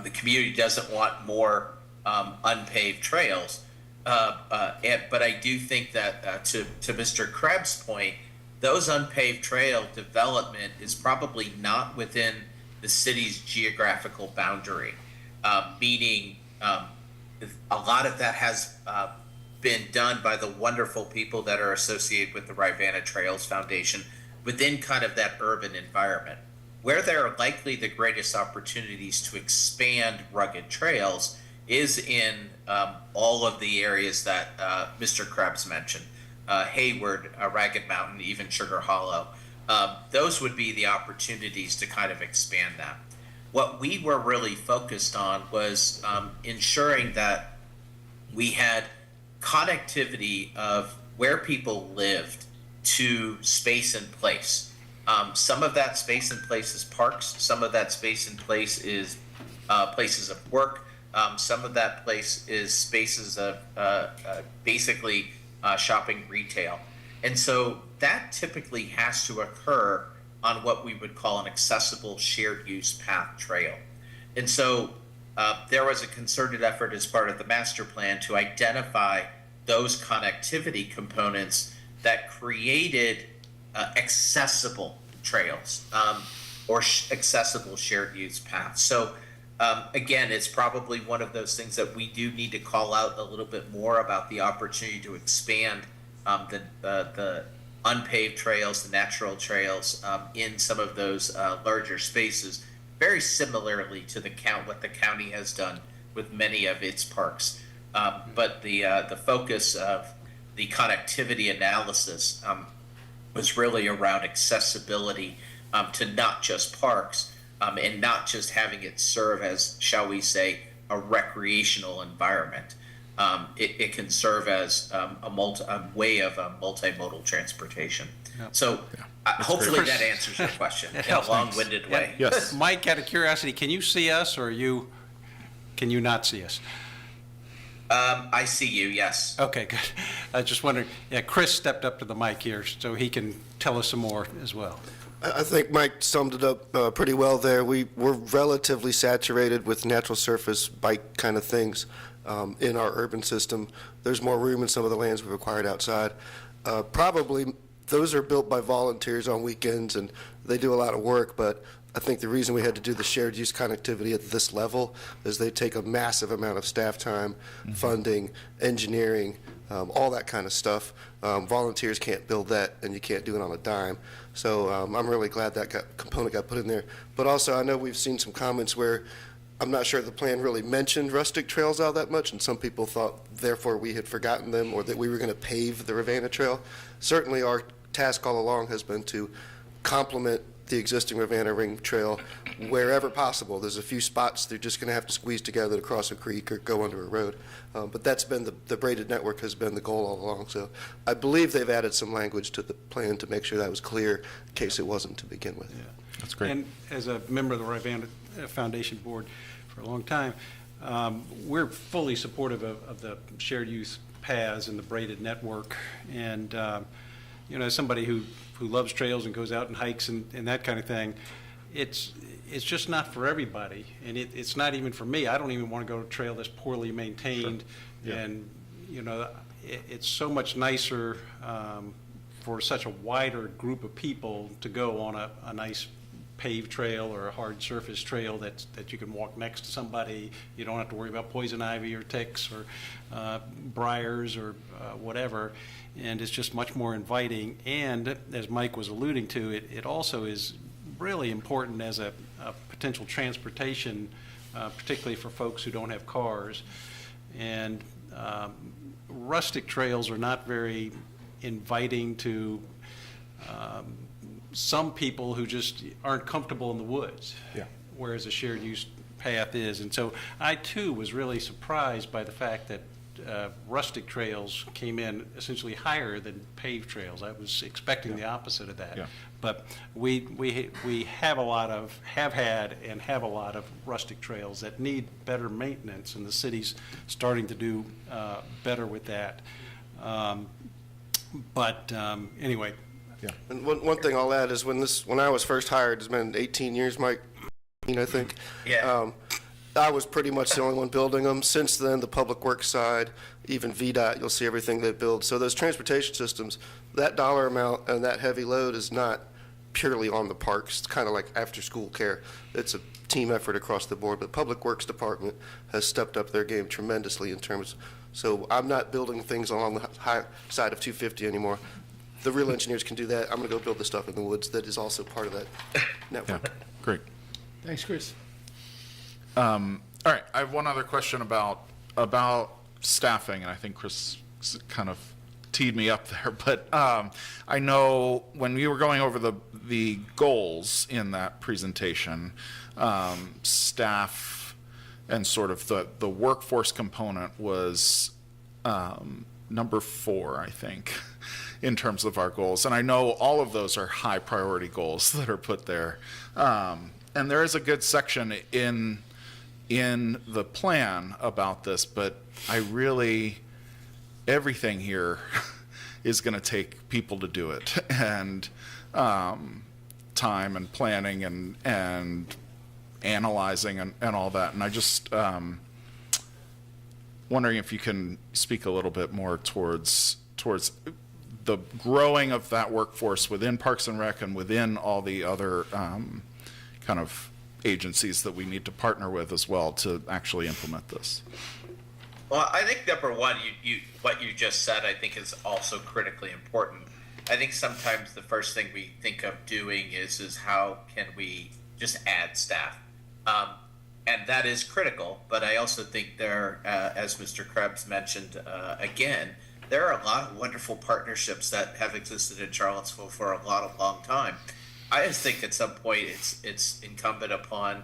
S6: the community doesn't want more unpaved trails, but I do think that to Mr. Krebs' point, those unpaved trail development is probably not within the city's geographical boundary, meaning a lot of that has been done by the wonderful people that are associated with the Rivanna Trails Foundation within kind of that urban environment. where there are likely the greatest opportunities to expand rugged trails is in all of the areas that Mr. Krebs mentioned. Hayward, Ragged Mountain, even Sugar Hollow. Those would be the opportunities to kind of expand that. What we were really focused on was ensuring that we had connectivity of where people lived to space and place. Some of that space and place is parks. Some of that space and place is places of work. Some of that place is spaces of basically shopping retail. And so that typically has to occur on what we would call an accessible shared use path trail. And so there was a concerted effort as part of the master plan to identify those connectivity components that created accessible trails or accessible shared use paths. So again, it's probably one of those things that we do need to call out a little bit more about the opportunity to expand the unpaved trails, the natural trails in some of those larger spaces, very similarly to what the county has done with many of its parks. But the focus of the connectivity analysis was really around accessibility to not just parks and not just having it serve as, shall we say, a recreational environment. It can serve as a way of multimodal transportation. So hopefully
S3: great.
S6: that answers your question in a
S1: helps.
S6: long-winded way.
S3: Yes.
S1: Mike, out of curiosity, can you see us, or can you not see us?
S6: I see you, yes.
S1: Okay, good. I was just wondering, yeah, Chris stepped up to the mic here, so he can tell us some more as well.
S8: I think Mike summed it up pretty well there. We're relatively saturated with natural surface bike kind of things in our urban system. There's more room in some of the lands we've acquired outside. Probably those are built by volunteers on weekends, and they do a lot of work, but I think the reason we had to do the shared use connectivity at this level is they take a massive amount of staff time, funding, engineering, all that kind of stuff. Volunteers can't build that, and you can't do it on a dime. So I'm really glad that component got put in there. But also, I know we've seen some comments where I'm not sure the plan really mentioned rustic trails all that much, and some people thought, therefore, we had forgotten them or that we were going to pave the Ravenna Trail. Certainly, our task all along has been to complement the existing Ravenna Ring Trail wherever possible. There's a few spots they're just going to have to squeeze together to cross a creek or go under a road. But that's been the braided network has been the goal all along. So I believe they've added some language to the plan to make sure that was clear in case it wasn't to begin with.
S3: That's great.
S1: And as a member of the Ravenna Foundation Board for a long time, we're fully supportive of the shared use paths and the braided network. And, as somebody who loves trails and goes out and hikes and that kind of thing, it's just not for everybody. And it's not even for me. I don't even want to go to a trail that's poorly maintained. Sure. Yeah. And, it's so much nicer for such a wider group of people to go on a nice paved trail or a hard surface trail that you can walk next to somebody. You don't have to worry about poison ivy or ticks or briars or whatever. And it's just much more inviting. And as Mike was alluding to, it also is really important as a potential transportation, particularly for folks who don't have cars. And rustic trails are not very inviting to some people who just aren't comfortable in the woods, whereas a shared use path is. And so I, too, was really surprised by the fact that rustic trails came in essentially higher than paved trails. I was expecting the opposite of that. Yeah. But we have had and have a lot of rustic trails that need better maintenance, and the city's starting to do better with that. Anyway.
S8: Yeah. And one thing I'll add is when I was first hired, it's been 18 years, Mike, I think.
S6: Yeah.
S8: I was pretty much the only one building them. Since then, the public works side, even VDOT, you'll see everything they build. So those transportation systems, that dollar amount and that heavy load is not purely on the parks. It's kind of like after-school care. It's a team effort across the board. But Public Works Department has stepped up their game tremendously in terms. So I'm not building things along the high side of 250 anymore. The real engineers can do that. I'm going to go build the stuff in the woods that is also part of that network.
S2: Thanks, Chris.
S3: All right, I have one other question about staffing, and I think Chris kind of teed me up there. But I know when we were going over the goals in that presentation, staff and sort of the workforce component was number 4, I think, in terms of our goals. And I know all of those are high priority goals that are put there. And there is a good section in the plan about this, but everything here is going to take people to do it, and time and planning and analyzing and all that. And I just wondering if you can speak a little bit more towards the growing of that workforce within Parks and Rec and within all the other kind of agencies that we need to partner with as well to actually implement this.
S6: Well, I think number one, what you just said, I think is also critically important. I think sometimes the first thing we think of doing is how can we just add staff, and that is critical. But I also think there, as Mr. Krebs mentioned again, there are a lot of wonderful partnerships that have existed in Charlottesville for a long time. I just think at some point it's incumbent upon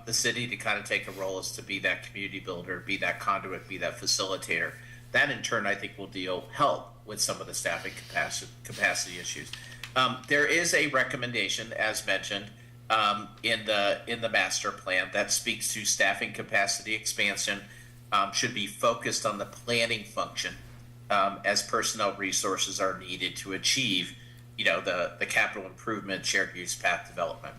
S6: the city to kind of take a role as to be that community builder, be that conduit, be that facilitator. That in turn, I think, will help with some of the staffing capacity issues. There is a recommendation, as mentioned, in the master plan that speaks to staffing capacity expansion should be focused on the planning function as personnel resources are needed to achieve, the capital improvement, shared use path development.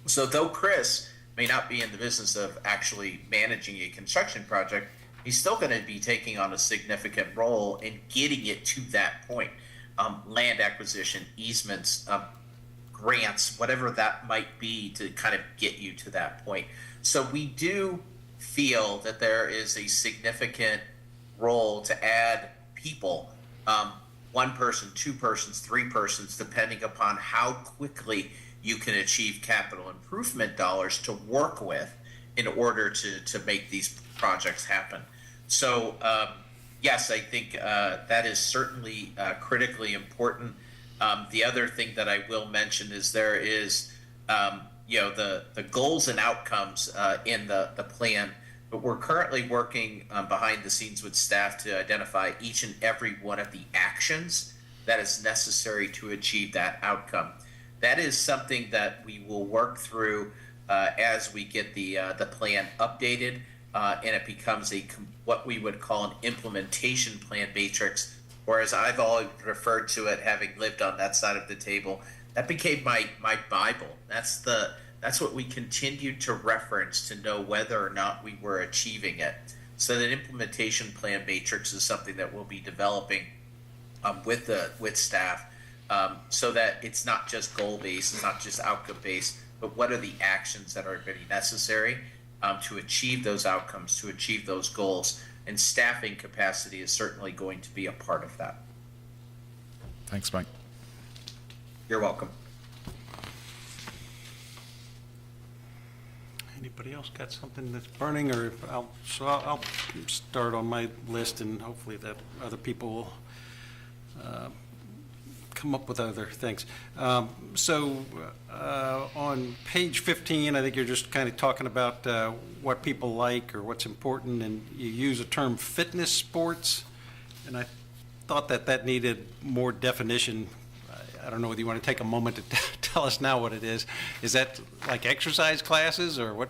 S6: So though Chris may not be in the business of actually managing a construction project, he's still going to be taking on a significant role in getting it to that point. Land acquisition, easements, grants, whatever that might be to kind of get you to that point. So we do feel that there is a significant role to add people, 1 person, 2 persons, 3 persons, depending upon how quickly you can achieve capital improvement dollars to work with in order to make these projects happen. So yes, I think that is certainly critically important. The other thing that I will mention is there is the goals and outcomes in the plan, but we're currently working behind the scenes with staff to identify each and every one of the actions that is necessary to achieve that outcome. That is something that we will work through as we get the plan updated, and it becomes what we would call an implementation plan matrix, or as I've always referred to it, having lived on that side of the table, that became my Bible. That's what we continued to reference to know whether or not we were achieving it. So that implementation plan matrix is something that we'll be developing with staff. So that it's not just goal-based, it's not just outcome-based, but what are the actions that are going to be necessary to achieve those outcomes, to achieve those goals, and staffing capacity is certainly going to be a part of that.
S3: Thanks, Mike.
S6: You're welcome.
S1: Anybody else got something that's burning, or I'll start on my list, and hopefully that other people will come up with other things. So on page 15, I think you're just kind of talking about what people like or what's important, and you use a term fitness sports, and I thought that needed more definition. I don't know whether you want to take a moment to tell us now what it is. Is that like exercise classes, or what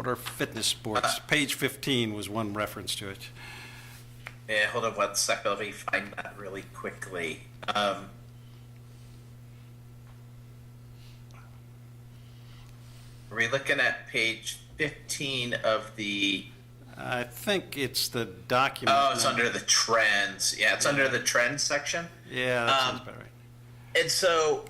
S1: are fitness sports? Page 15 was one reference to it.
S6: Yeah, hold on 1 second. Let me find that really quickly. Are we looking at page 15 of the...
S1: I think it's the document.
S6: Oh, it's under the trends. Yeah, it's under the trends section.
S1: Yeah, that sounds about right.
S6: And so,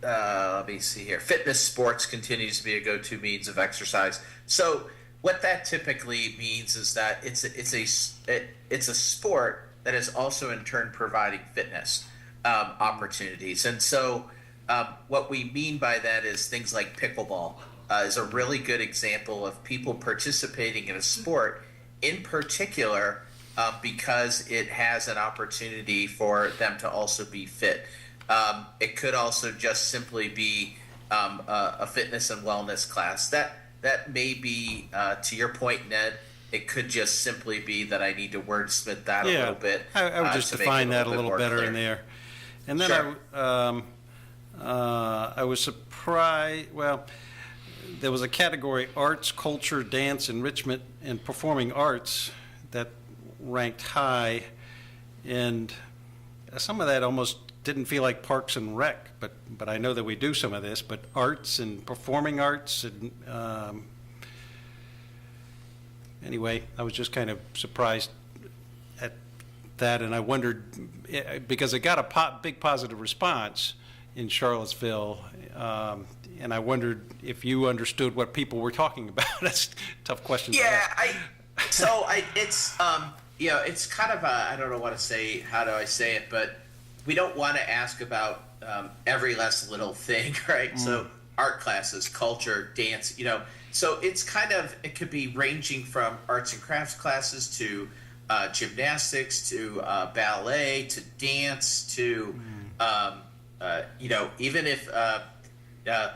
S6: let me see here. Fitness sports continues to be a go-to means of exercise. So what that typically means is that it's a sport that is also in turn providing fitness opportunities. And so What we mean by that is things like pickleball is a really good example of people participating in a sport, in particular because it has an opportunity for them to also be fit. It could also just simply be a fitness and wellness class. That may be, to your point, Ned, it could just simply be that I need to wordsmith that a
S1: Yeah,
S6: little bit.
S1: I would just
S6: to make it
S1: define that a
S6: bit
S1: little
S6: more
S1: better
S6: clear.
S1: in there. And then
S6: Sure.
S1: I was surprised, well, there was a category, arts, culture, dance, enrichment, and performing arts, that ranked high, and some of that almost didn't feel like Parks and Rec, but I know that we do some of this, but arts and performing arts, and anyway, I was just kind of surprised at that, and I wondered, because it got a big positive response in Charlottesville, and I wondered if you understood what people were talking about. That's a tough question to
S6: Yeah,
S1: ask.
S6: it's it's kind of I don't know what to say. How do I say it? But we don't want to ask about every last little thing, right? So art classes, culture, dance, So it's kind of, it could be ranging from arts and crafts classes to gymnastics to ballet to dance to even if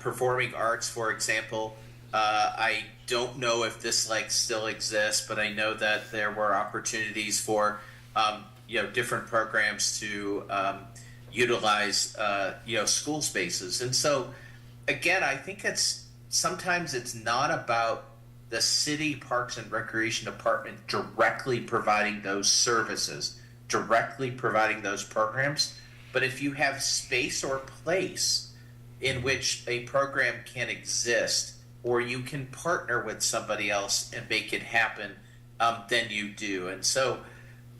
S6: performing arts, for example. I don't know if this still exists, but I know that there were opportunities for different programs to utilize school spaces. And so again, I think sometimes it's not about the city Parks and Recreation Department directly providing those services, directly providing those programs, but if you have space or place in which a program can exist, or you can partner with somebody else and make it happen, then you do. And so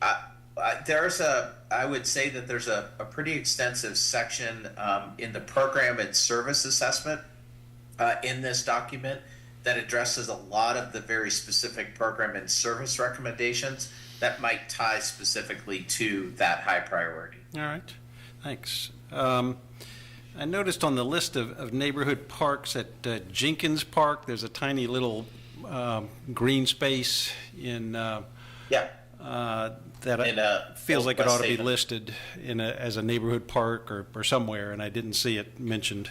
S6: I would say that there's a pretty extensive section in the program and service assessment in this document that addresses a lot of the very specific program and service recommendations that might tie specifically to that high priority.
S1: All right, thanks. I noticed on the list of neighborhood parks at Jenkins Park, there's a tiny little green space in
S6: Yeah.
S1: that feels like it
S6: West
S1: ought to be
S6: Haven.
S1: listed as a neighborhood park or somewhere, and I didn't see it mentioned.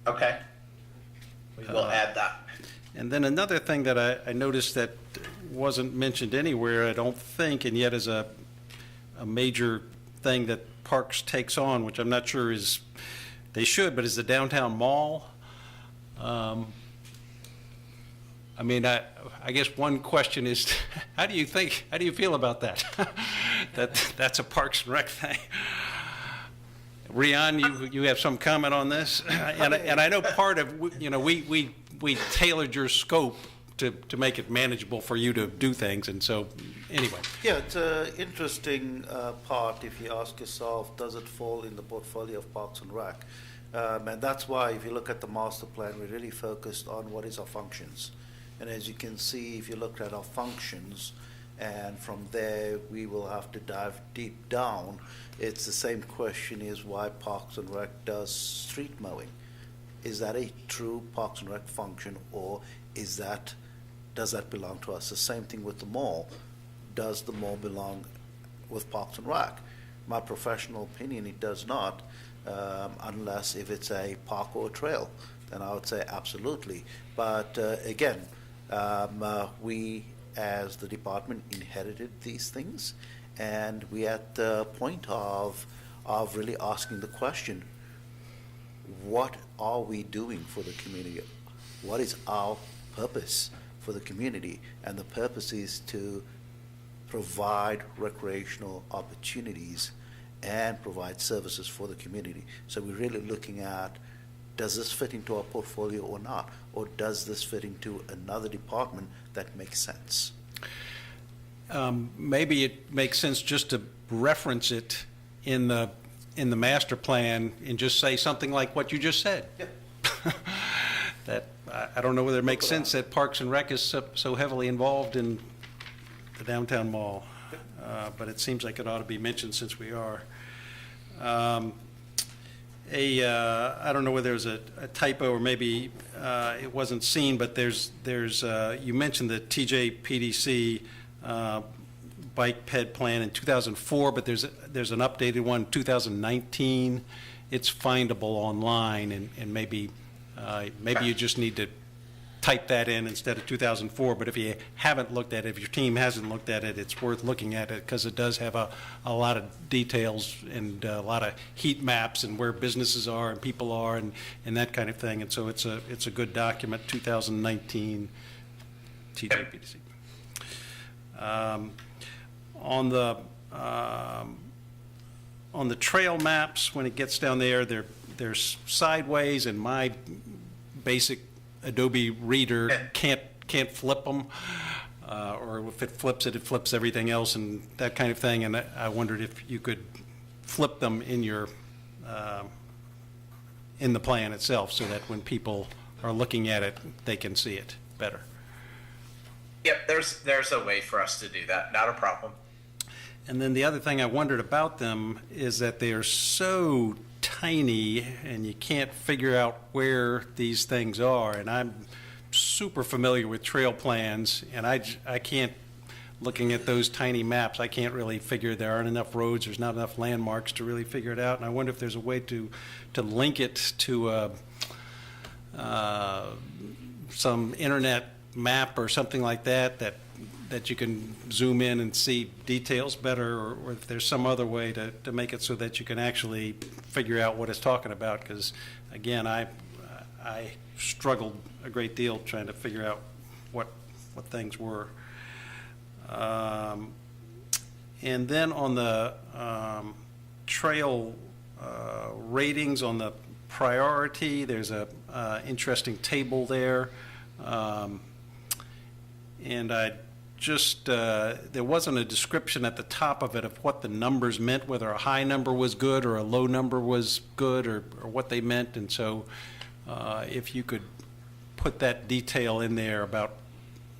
S6: Okay. We will add that.
S1: And then another thing that I noticed that wasn't mentioned anywhere, I don't think, and yet is a major thing that Parks takes on, which I'm not sure they should, but is the downtown mall. I guess one question is, how do you feel about that? That's a Parks and Rec thing. Rian, you have some comment on this? And I know part of, we tailored your scope to make it manageable for you to do things, and so, anyway.
S7: Yeah, it's an interesting part if you ask yourself, does it fall in the portfolio of Parks and Rec? And that's why if you look at the master plan, we're really focused on what is our functions. And as you can see, if you look at our functions, and from there we will have to dive deep down, it's the same question is why Parks and Rec does street mowing. Is that a true Parks and Rec function, or does that belong to us? The same thing with the mall. Does the mall belong with Parks and Rec? My professional opinion, it does not, unless if it's a park or a trail. Then I would say absolutely. But again, we as the department inherited these things, and we at the point of really asking the question, what are we doing for the community? What is our purpose for the community? And the purpose is to provide recreational opportunities and provide services for the community. So we're really looking at, does this fit into our portfolio or not? Or does this fit into another department that makes sense?
S1: Maybe it makes sense just to reference it in the master plan and just say something like what you just said.
S6: Yep.
S1: That, I don't know whether it makes sense that Parks and Rec is so heavily involved in the downtown mall, but it seems like it ought to be mentioned since we are. I don't know whether there's a typo or maybe it wasn't seen, but there's you mentioned the TJPDC bike ped plan in 2004, but there's an updated one in 2019. It's findable online, and maybe you just need to type that in instead of 2004, but if you haven't looked at it, if your team hasn't looked at it, it's worth looking at it because it does have a lot of details and a lot of heat maps and where businesses are and people are and that kind of thing. And so it's a good document, 2019 TJPDC. On the trail maps, when it gets down there, they're sideways, and my basic Adobe Reader can't flip them, or if it flips it flips everything else and that kind of thing. And I wondered if you could flip them in your in the plan itself, so that when people are looking at it, they can see it better.
S6: Yep, there's a way for us to do that. Not a problem.
S1: And then the other thing I wondered about them is that they are so tiny and you can't figure out where these things are. And I'm super familiar with trail plans, and I can't, looking at those tiny maps, I can't really figure there aren't enough roads, there's not enough landmarks to really figure it out. And I wonder if there's a way to link it to some internet map or something like that you can zoom in and see details better, or if there's some other way to make it so that you can actually figure out what it's talking about. Because again, I struggled a great deal trying to figure out what things were. And then on the trail ratings, on the priority, there's a interesting table there. And I just, there wasn't a description at the top of it of what the numbers meant, whether a high number was good or a low number was good, or what they meant. And so if you could put that detail in there about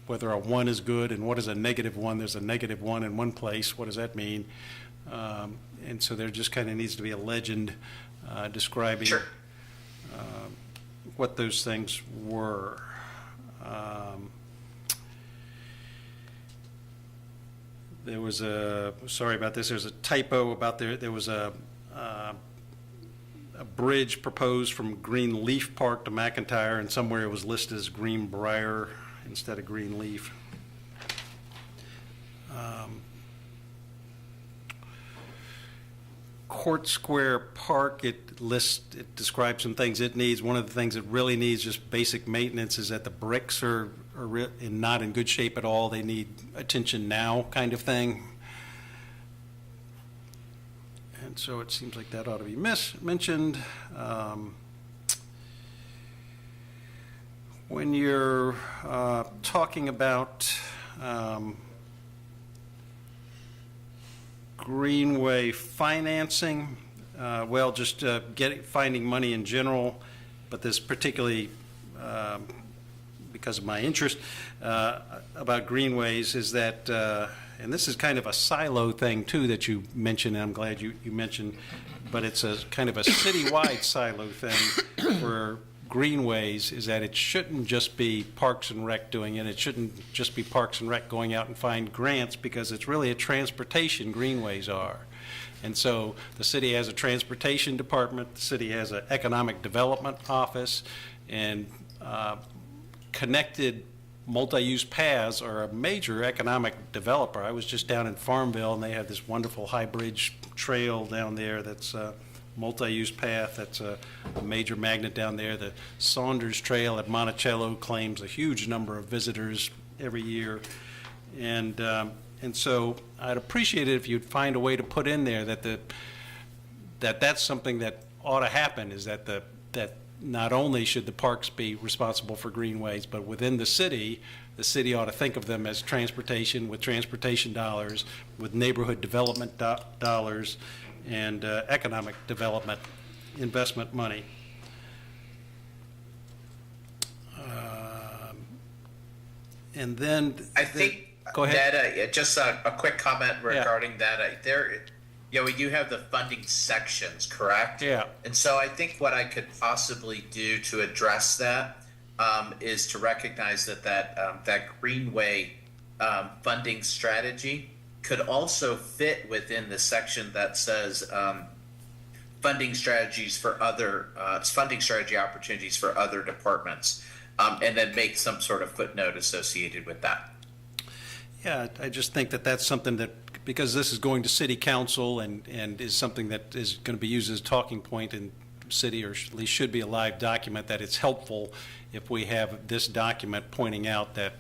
S1: whether a 1 is good and what is a -1, there's a -1 in one place, what does that mean? And so there just kind of needs to be a legend describing
S6: Sure.
S1: what those things were. There was sorry about this, there's a typo about there was a bridge proposed from Greenleaf Park to McIntyre, and somewhere it was listed as Greenbrier instead of Greenleaf. Court Square Park, it describes some things it needs. One of the things it really needs, just basic maintenance, is that the bricks are not in good shape at all. They need attention now, kind of thing. And so it seems like that ought to be mentioned. When you're talking about Greenway financing, well, just finding money in general, but this particularly because of my interest about greenways is that, and this is kind of a silo thing too that you mentioned, and I'm glad you mentioned, but it's a kind of a citywide silo thing for greenways, is that it shouldn't just be Parks and Rec doing it. It shouldn't just be Parks and Rec going out and find grants, because it's really a transportation, greenways are. And so the city has a transportation department, the city has an economic development office, and connected multi-use paths are a major economic developer. I was just down in Farmville, and they have this wonderful High Bridge trail down there that's multi-use path. That's a major magnet down there. The Saunders Trail at Monticello claims a huge number of visitors every year. And so I'd appreciate it if you'd find a way to put in there that's something that ought to happen, is that not only should the parks be responsible for greenways, but within the city ought to think of them as transportation, with transportation dollars, with neighborhood development dollars, and economic development investment money. And then
S6: I think
S1: go ahead.
S6: that just a quick comment regarding that. yeah, we do have the funding sections, correct?
S1: Yeah.
S6: And so I think what I could possibly do to address that is to recognize that Greenway funding strategy could also fit within the section that says funding strategies for other funding strategy opportunities for other departments, and then make some sort of footnote associated with that.
S1: Yeah, I just think that that's something that, because this is going to city council and is something that is going to be used as a talking point in city, or at least should be a live document, that it's helpful if we have this document pointing out that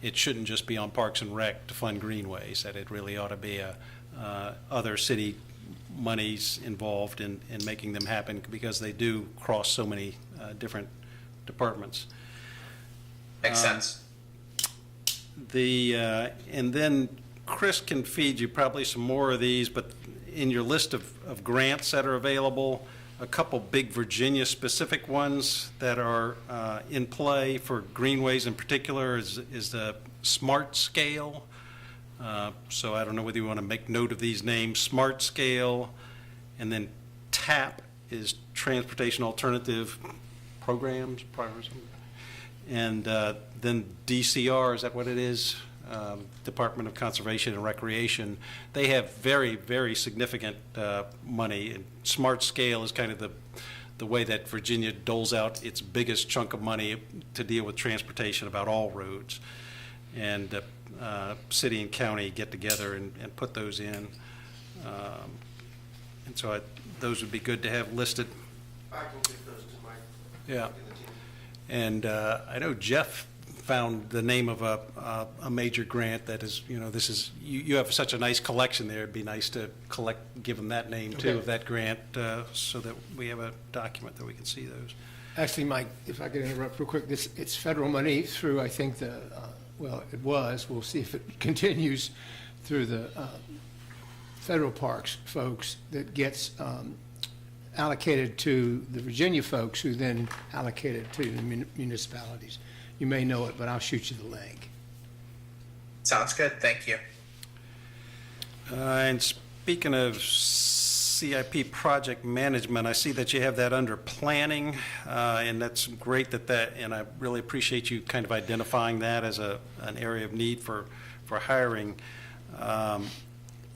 S1: it shouldn't just be on Parks and Rec to fund greenways, that it really ought to be other city monies involved in making them happen, because they do cross so many different departments.
S6: Makes sense.
S1: And then Chris can feed you probably some more of these, but in your list of grants that are available, a couple big Virginia-specific ones that are in play for greenways in particular is the Smart Scale. So I don't know whether you want to make note of these names. Smart Scale, and then TAP is Transportation Alternative Programs, and then DCR, is that what it is? Department of Conservation and Recreation. They have very, very significant money. And Smart Scale is kind of the way that Virginia doles out its biggest chunk of money to deal with transportation about all roads. And city and county get together and put those in. And so those would be good to have listed.
S8: I can give those to Mike.
S1: Yeah. And I know Jeff found the name of a major grant that is, this is, you have such a nice collection there. It'd be nice to give them that name too,
S9: Okay.
S1: of that grant, so that we have a document that we can see those.
S9: Actually, Mike, if I could interrupt real quick, it's federal money through, I think, it was, we'll see if it continues, through the federal parks folks that gets allocated to the Virginia folks, who then allocate it to the municipalities. You may know it, but I'll shoot you the link.
S6: Sounds good. Thank you.
S1: And speaking of CIP project management, I see that you have that under planning, and that's great and I really appreciate you kind of identifying that as an area of need for hiring.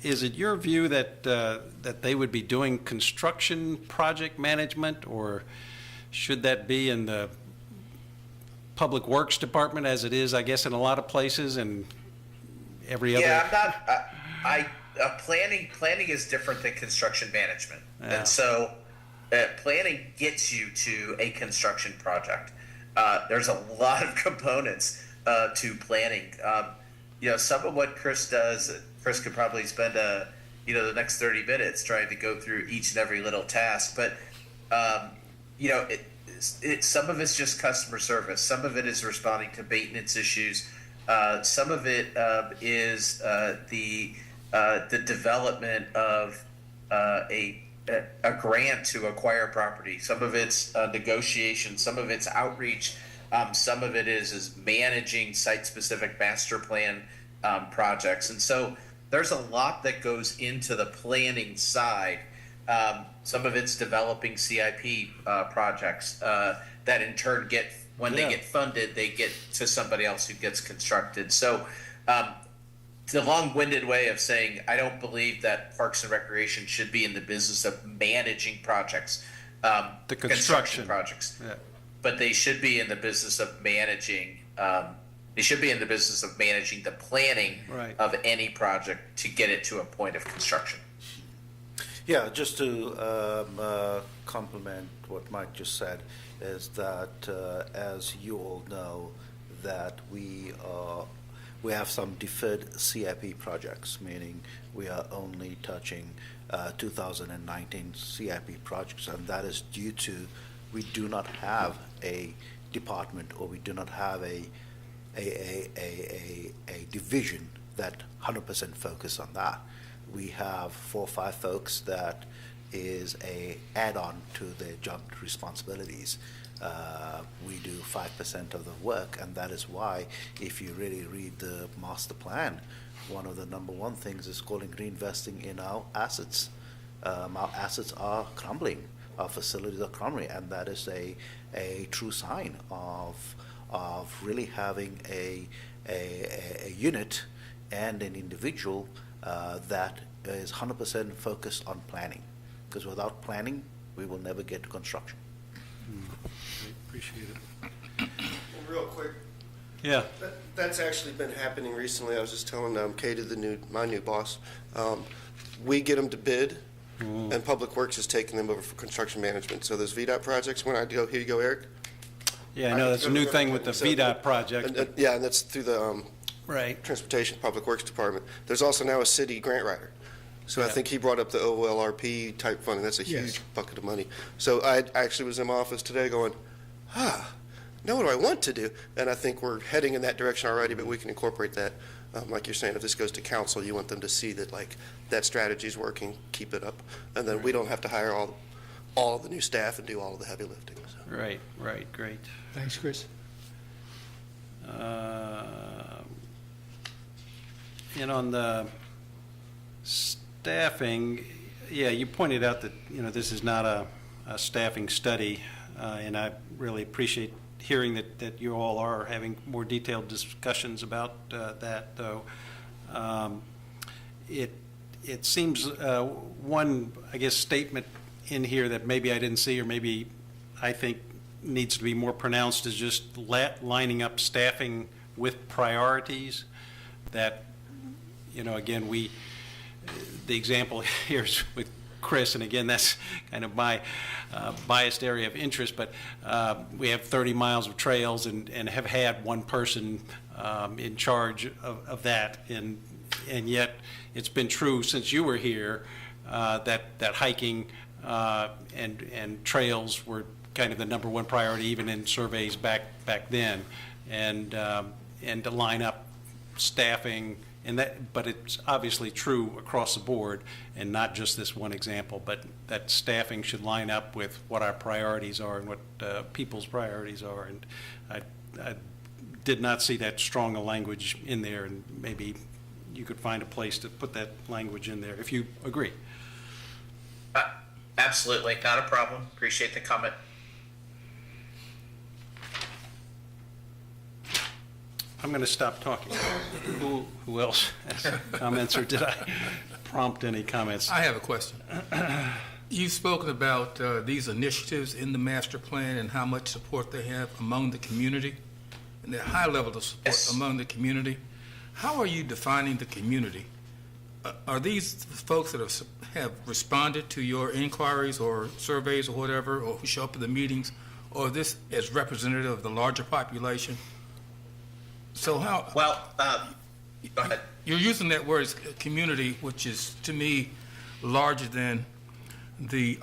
S1: Is it your view that they would be doing construction project management, or should that be in the Public Works Department, as it is, I guess, in a lot of places and every other?
S6: Yeah, I'm not. Planning is different than construction management,
S1: Yeah.
S6: and so planning gets you to a construction project. There's a lot of components to planning. Some of what Chris does, Chris could probably spend the next 30 minutes trying to go through each and every little task, but some of it's just customer service. Some of it is responding to maintenance issues. Some of it is the development of a grant to acquire property. Some of it's negotiation. Some of it's outreach. Some of it is managing site-specific master plan projects. And so there's a lot that goes into the planning side. Some of it's developing CIP projects that in turn they get funded, they get to somebody else who gets constructed. So it's a long-winded way of saying I don't believe that Parks and Recreation should be in the business of managing projects,
S1: The construction
S6: projects,
S1: Yeah.
S6: but they should be in the business of managing. They should be in the business of managing the planning
S1: Right.
S6: of any project to get it to a point of construction.
S7: Yeah, just to complement what Mike just said, is that as you all know, that we have some deferred CIP projects, meaning we are only touching 2019 CIP projects, and that is due to we do not have a department, or we do not have a division that 100% focus on that. We have 4 or 5 folks that is a add-on to their job responsibilities. We do 5% of the work, and that is why, if you really read the master plan, one of the number one things is calling reinvesting in our assets. Our assets are crumbling, our facilities are crumbling, and that is a true sign of really having a unit and an individual that is 100% focused on planning. Because without planning, we will never get to construction.
S1: Appreciate it.
S8: Real quick,
S1: Yeah,
S8: that's actually been happening recently. I was just telling Katie, my new boss, we get them to bid, and Public Works is taking them over for construction management. So those VDOT projects, when I go, here you go, Eric.
S1: yeah, I know that's a new thing with the VDOT project.
S8: And, yeah, and that's through the
S1: Right.
S8: Transportation Public Works Department. There's also now a city grant writer. So I
S1: Yeah.
S8: think he brought up the OLRP type funding. That's a
S9: Yes.
S8: huge bucket of money. So I actually was in my office today going, now what do I want to do? And I think we're heading in that direction already, but we can incorporate that. Like you're saying, if this goes to council, you want them to see that like that strategy's working, keep it up. And then we don't have to hire all the new staff and do all of the heavy lifting. So.
S1: Right, great.
S9: Thanks, Chris.
S1: And on the staffing, yeah, you pointed out that, this is not a staffing study, and I really appreciate hearing that you all are having more detailed discussions about that, though. It seems one, I guess, statement in here that maybe I didn't see, or maybe I think needs to be more pronounced, is just lining up staffing with priorities. That, again, the example here is with Chris, and again, that's kind of my biased area of interest, but we have 30 miles of trails and have had one person in charge of that, and yet it's been true since you were here that hiking and trails were kind of the number one priority, even in surveys back then, and to line up staffing. But it's obviously true across the board, and not just this one example, but that staffing should line up with what our priorities are and what people's priorities are. And I did not see that strong a language in there, and maybe you could find a place to put that language in there, if you agree.
S6: Absolutely, not a problem. Appreciate the comment.
S1: I'm going to stop talking. Who else has comments, or did I prompt any comments?
S5: I have a question. You've spoken about these initiatives in the master plan and how much support they have among the community, and the high level of support
S6: Yes.
S5: among the community. How are you defining the community? Are these folks that have responded to your inquiries or surveys or whatever, or who show up at the meetings, or this as representative of the larger population? So how?
S6: Well, go ahead.
S5: You're using that word as community, which is, to me, larger than the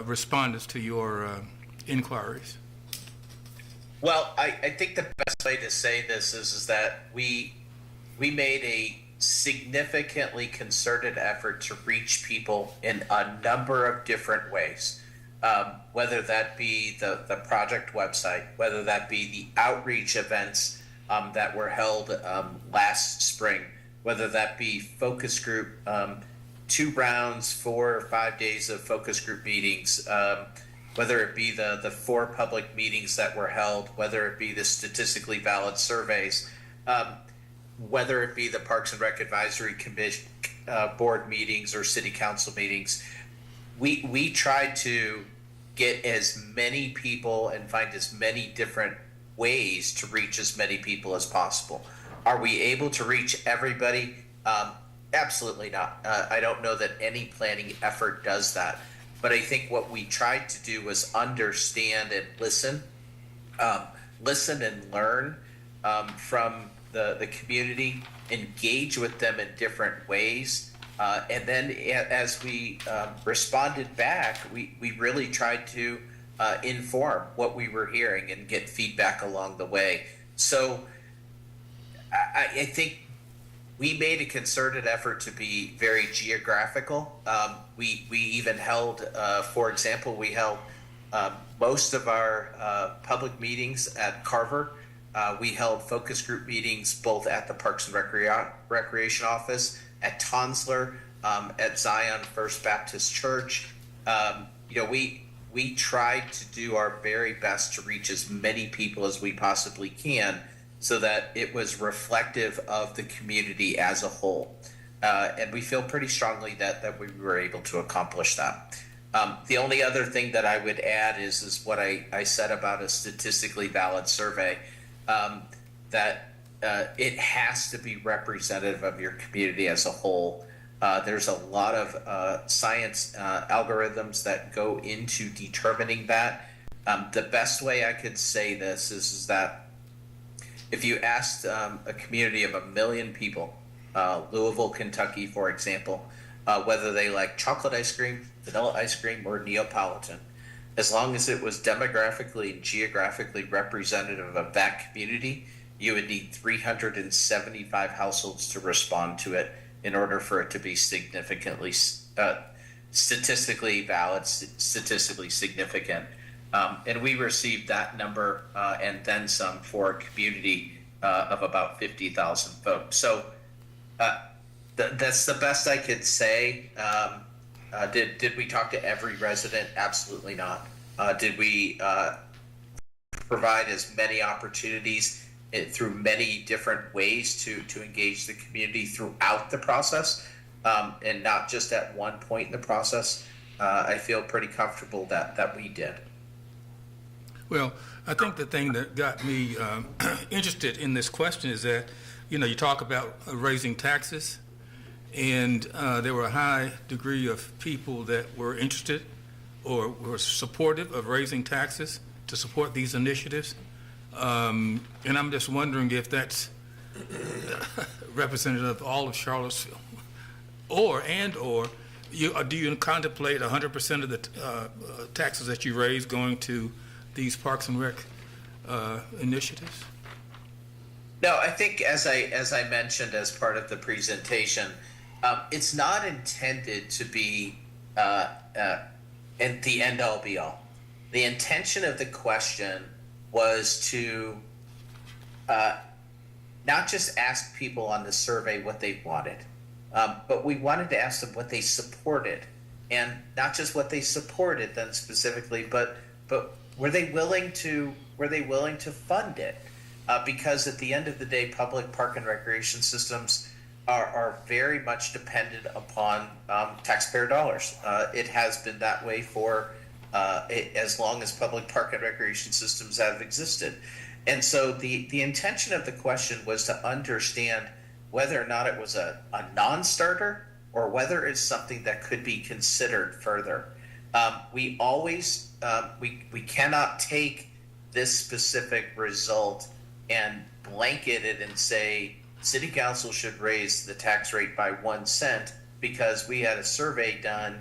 S5: respondents to your inquiries.
S6: Well, I think the best way to say this is that we made a significantly concerted effort to reach people in a number of different ways, whether that be the project website, whether that be the outreach events that were held last spring, whether that be focus group, 2 rounds, 4 or 5 days of focus group meetings, whether it be the 4 public meetings that were held, whether it be the statistically valid surveys, whether it be the Parks and Rec Advisory Commission board meetings or city council meetings. We tried to get as many people and find as many different ways to reach as many people as possible. Are we able to reach everybody? Absolutely not. I don't know that any planning effort does that. But I think what we tried to do was understand and listen and learn from the community, engage with them in different ways. And then as we responded back, we really tried to inform what we were hearing and get feedback along the way. So I think we made a concerted effort to be very geographical. We even held, for example, we held most of our public meetings at Carver, We held focus group meetings both at the Parks and Recreation Office, at Tonsler, at Zion First Baptist Church. We tried to do our very best to reach as many people as we possibly can so that it was reflective of the community as a whole. And we feel pretty strongly that we were able to accomplish that. The only other thing that I would add is what I said about a statistically valid survey, that it has to be representative of your community as a whole. There's a lot of science algorithms that go into determining that. The best way I could say this is that if you asked a community of 1 million people, Louisville, Kentucky, for example, whether they like chocolate ice cream, vanilla ice cream, or Neapolitan, as long as it was demographically and geographically representative of that community, you would need 375 households to respond to it in order for it to be significantly statistically valid, statistically significant. And we received that number and then some for a community of about 50,000 folks. So that's the best I could say. Did we talk to every resident? Absolutely not. Did we provide as many opportunities through many different ways to engage the community throughout the process, and not just at one point in the process? I feel pretty comfortable that we did.
S5: Well, I think the thing that got me interested in this question is that, you talk about raising taxes, and there were a high degree of people that were interested or were supportive of raising taxes to support these initiatives. And I'm just wondering if that's representative of all of Charlottesville, or do you contemplate 100% of the taxes that you raise going to these Parks and Rec initiatives?
S6: No, I think as I mentioned as part of the presentation, it's not intended to be the end all be all. The intention of the question was to not just ask people on the survey what they wanted, but we wanted to ask them what they supported, and not just what they supported then specifically, but were they willing to fund it? Because at the end of the day, public park and recreation systems are very much dependent upon taxpayer dollars. It has been that way for as long as public park and recreation systems have existed. And so the intention of the question was to understand whether or not it was a non-starter or whether it's something that could be considered further. We always, we cannot take this specific result and blanket it and say city council should raise the tax rate by 1 cent because we had a survey done,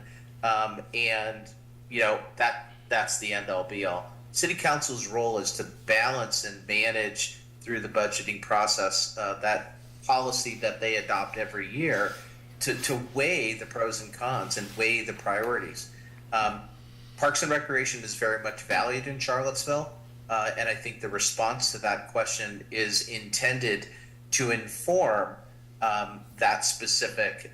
S6: and that's the end all be all. City council's role is to balance and manage through the budgeting process that policy that they adopt every year to weigh the pros and cons and weigh the priorities. Parks and Recreation is very much valued in Charlottesville, and I think the response to that question is intended to inform that specific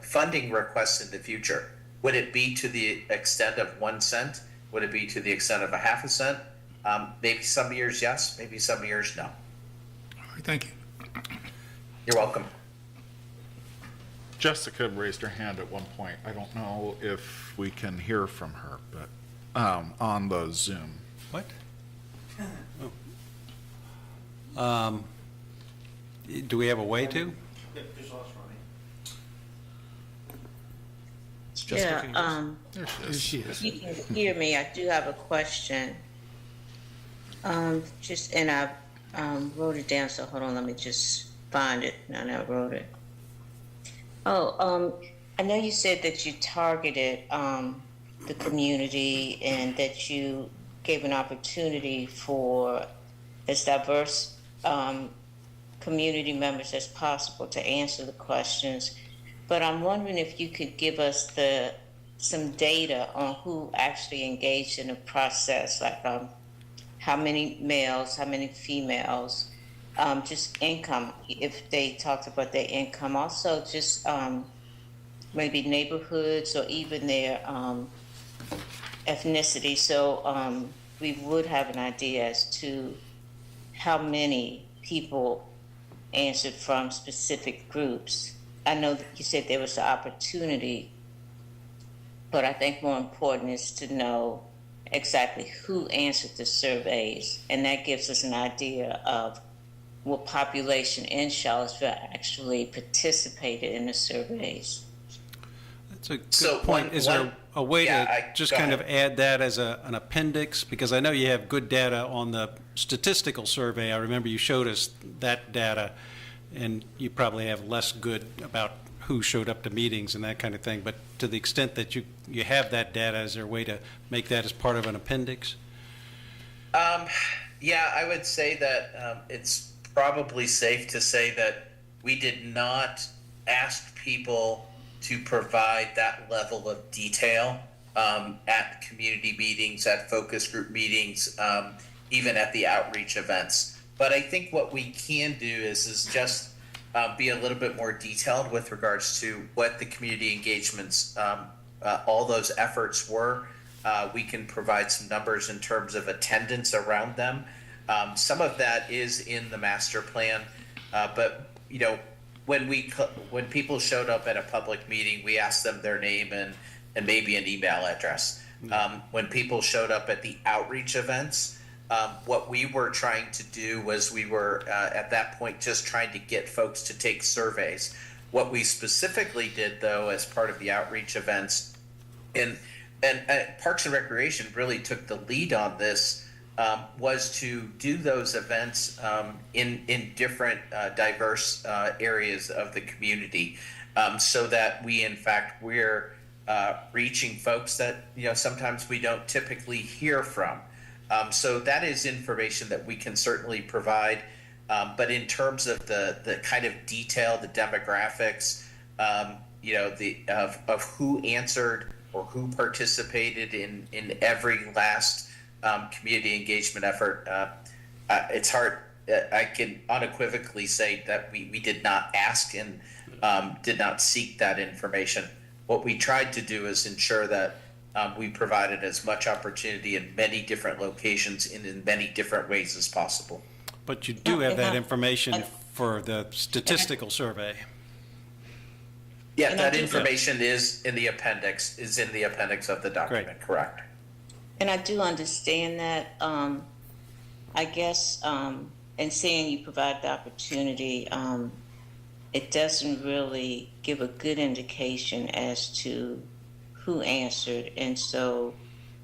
S6: funding request in the future. Would it be to the extent of 1 cent? Would it be to the extent of a half a cent? Maybe some years yes, maybe some years no.
S5: All right, thank you.
S6: You're welcome.
S3: Jessica raised her hand at one point. I don't know if we can hear from her, but on the Zoom.
S1: What? Oh. Do we have a way to?
S10: Yeah,
S5: There she
S9: There
S5: is.
S9: she is.
S10: you can hear me. I do have a question. And I wrote it down, so hold on, let me just find it. Now I wrote it. I know you said that you targeted the community and that you gave an opportunity for as diverse community members as possible to answer the questions. But I'm wondering if you could give us some data on who actually engaged in the process, like how many males, how many females, just income, if they talked about their income. Also, just maybe neighborhoods or even their ethnicity. So we would have an idea as to how many people answered from specific groups. I know that you said there was an opportunity, but I think more important is to know exactly who answered the surveys, and that gives us an idea of what population in Charlottesville actually participated in the surveys.
S1: That's a good
S6: So
S1: point. Is there a way
S6: yeah,
S1: to just
S6: go
S1: kind of
S6: ahead.
S1: add that as an appendix? Because I know you have good data on the statistical survey. I remember you showed us that data, and you probably have less good about who showed up to meetings and that kind of thing. But to the extent that you have that data, is there a way to make that as part of an appendix?
S6: Yeah, I would say that it's probably safe to say that we did not ask people to provide that level of detail at community meetings, at focus group meetings, even at the outreach events. But I think what we can do is just be a little bit more detailed with regards to what the community engagements, all those efforts were. We can provide some numbers in terms of attendance around them. Some of that is in the master plan, but you know, when people showed up at a public meeting, we asked them their name and maybe an email address. When people showed up at the outreach events, what we were trying to do was we were at that point just trying to get folks to take surveys. What we specifically did, though, as part of the outreach events, and Parks and Recreation really took the lead on this, was to do those events in different diverse areas of the community, so that we're reaching folks that sometimes we don't typically hear from. So that is information that we can certainly provide, but in terms of the kind of detail, the demographics, of who answered or who participated in every last community engagement effort, it's hard. I can unequivocally say that we did not ask and did not seek that information. What we tried to do is ensure that we provided as much opportunity in many different locations and in many different ways as possible.
S1: But you do have that information for the statistical survey.
S6: Yeah,
S10: And I
S6: that
S10: do-
S6: information is in the appendix of the document, correct?
S10: And I do understand that. I guess, in saying you provide the opportunity, it doesn't really give a good indication as to who answered. And so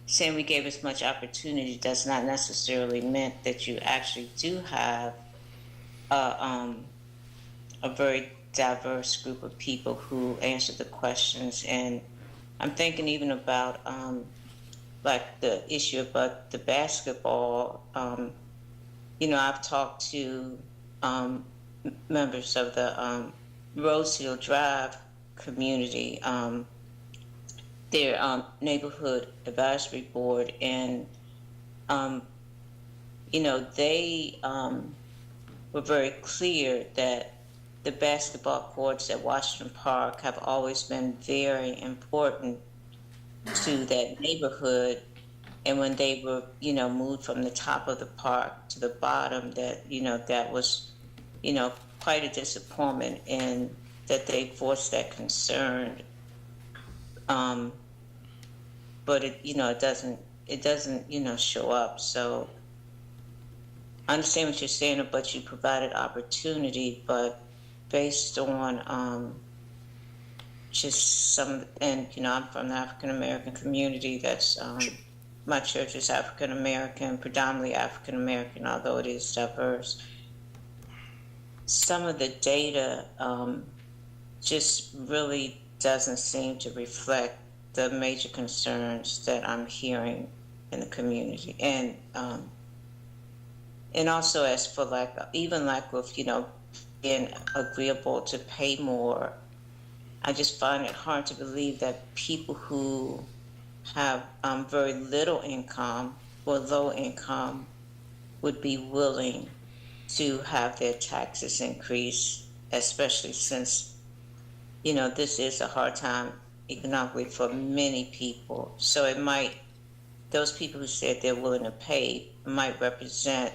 S10: saying we gave as much opportunity does not necessarily mean that you actually do have a very diverse group of people who answered the questions. And I'm thinking even about like the issue about the basketball. I've talked to members of the Rosehill Drive community, their neighborhood advisory board, and they were very clear that the basketball courts at Washington Park have always been very important to that neighborhood. And when they were, moved from the top of the park to the bottom, that was, quite a disappointment, and that they voiced that concern. But it doesn't, show up. So I understand what you're saying, but you provided opportunity, but based on just some, and I'm from the African American community. That's my church is African American, predominantly African American, although it is diverse. Some of the data just really doesn't seem to reflect the major concerns that I'm hearing in the community, and also as for even with being agreeable to pay more, I just find it hard to believe that people who have very little income or low income would be willing to have their taxes increase, especially since, this is a hard time economically for many people. So it might, those people who said they're willing to pay might represent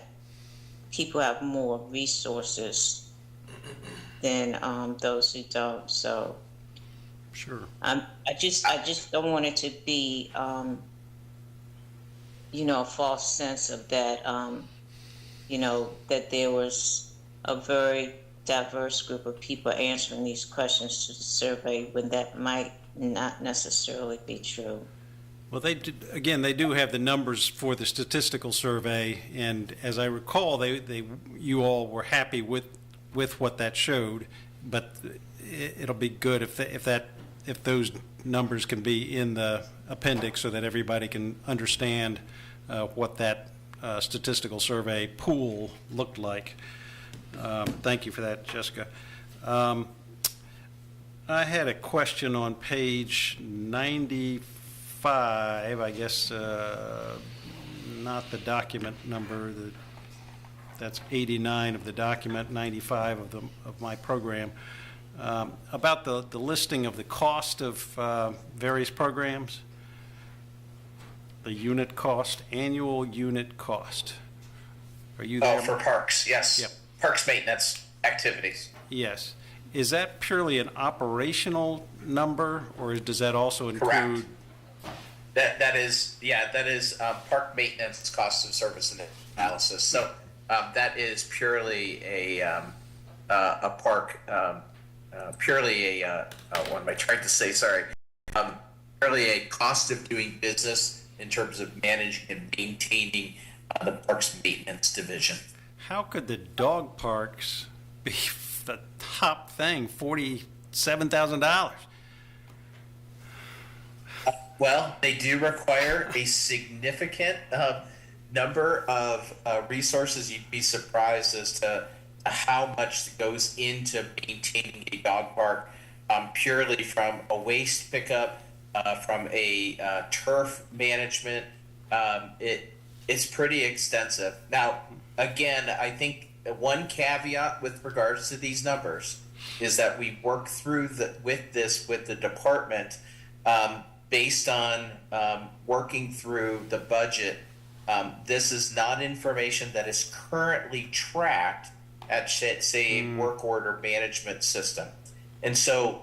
S10: people who have more resources than those who don't. So
S1: Sure.
S10: I just don't want it to be, a false sense of that, that there was a very diverse group of people answering these questions to the survey when that might not necessarily be true.
S1: Well, they do have the numbers for the statistical survey, and as I recall, you all were happy with what that showed, but it'll be good if those numbers can be in the appendix so that everybody can understand what that statistical survey pool looked like. Thank you for that, Jessica. I had a question on page 95, I guess, not the document number, that's 89 of the document, 95 of my program, about the listing of the cost of various programs, the unit cost, annual unit cost. Are you there?
S6: Oh, for parks, yes.
S1: Yep.
S6: Parks maintenance activities.
S1: Yes. Is that purely an operational number, or does that also
S6: Correct.
S1: include?
S6: That is park maintenance cost of service and analysis. So that is purely a park, purely what am I trying to say? Sorry. Purely a cost of doing business in terms of managing and maintaining the parks maintenance division.
S1: How could the dog parks be the top thing, $47,000?
S6: Well, they do require a significant number of resources. You'd be surprised as to how much goes into maintaining a dog park, purely from a waste pickup, from a turf management. It's pretty extensive. Now, again, I think one caveat with regards to these numbers is that we work through with the department based on working through the budget. This is not information that is currently tracked at, say, a work order management system. And so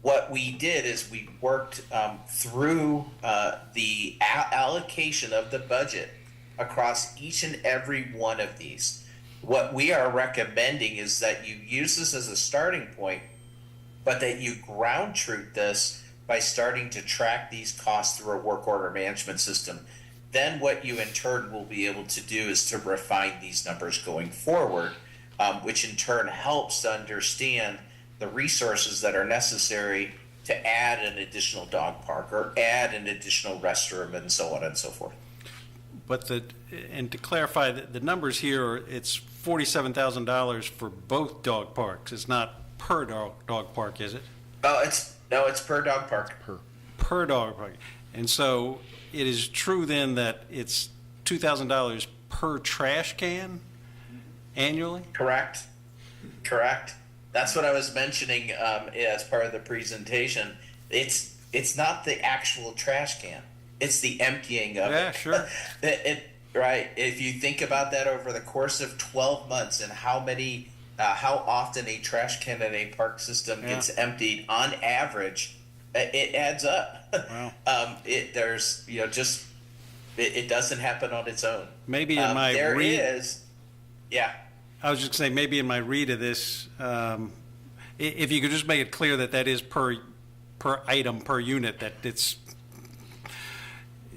S6: what we did is we worked through the allocation of the budget across each and every one of these. What we are recommending is that you use this as a starting point, but that you ground truth this by starting to track these costs through a work order management system. Then what you in turn will be able to do is to refine these numbers going forward, which in turn helps to understand the resources that are necessary to add an additional dog park or add an additional restroom and so on and so forth.
S1: But and to clarify, the numbers here, it's $47,000 for both dog parks. It's not per dog park, is it?
S6: Oh, it's per dog park.
S1: Per dog park. And so it is true then that it's $2,000 per trash can annually?
S6: Correct. That's what I was mentioning as part of the presentation. It's not the actual trash can. It's the emptying of it.
S1: Yeah, sure.
S6: Right. If you think about that over the course of 12 months and how often a trash can in a park system gets emptied on average, it adds up.
S1: Wow.
S6: It doesn't happen on its own.
S1: Maybe in my
S6: there
S1: read,
S6: is, yeah.
S1: I was just saying, maybe in my read of this, if you could just make it clear that is per item, per unit, that it's,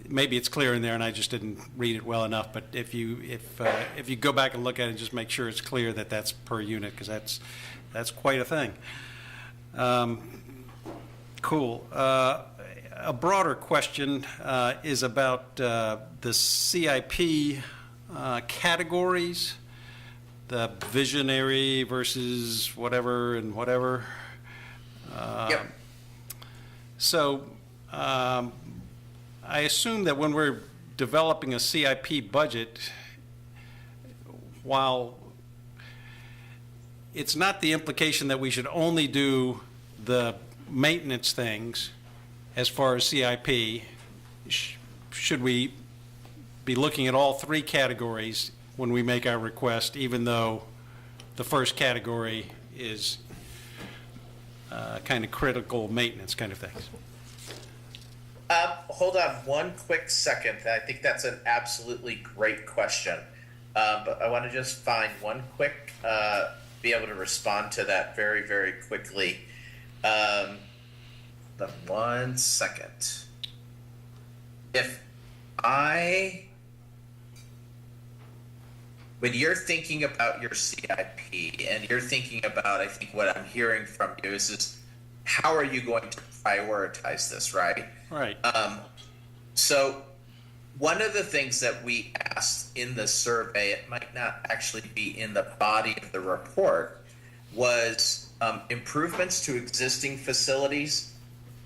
S1: maybe it's clear in there and I just didn't read it well enough, but if you go back and look at it, just make sure it's clear that that's per unit, because that's quite a thing. Cool. A broader question is about the CIP categories, the visionary versus whatever and whatever.
S6: Yep.
S1: So I assume that when we're developing a CIP budget, while it's not the implication that we should only do the maintenance things as far as CIP, should we be looking at all three categories when we make our request, even though the first category is kind of critical maintenance kind of things?
S6: Hold on one quick second. I think that's an absolutely great question. But I want to just find one quick, be able to respond to that very, very quickly. The 1 second. When you're thinking about your CIP and you're thinking about, I think what I'm hearing from you is how are you going to prioritize this, right?
S1: Right.
S6: So one of the things that we asked in the survey, it might not actually be in the body of the report, was improvements to existing facilities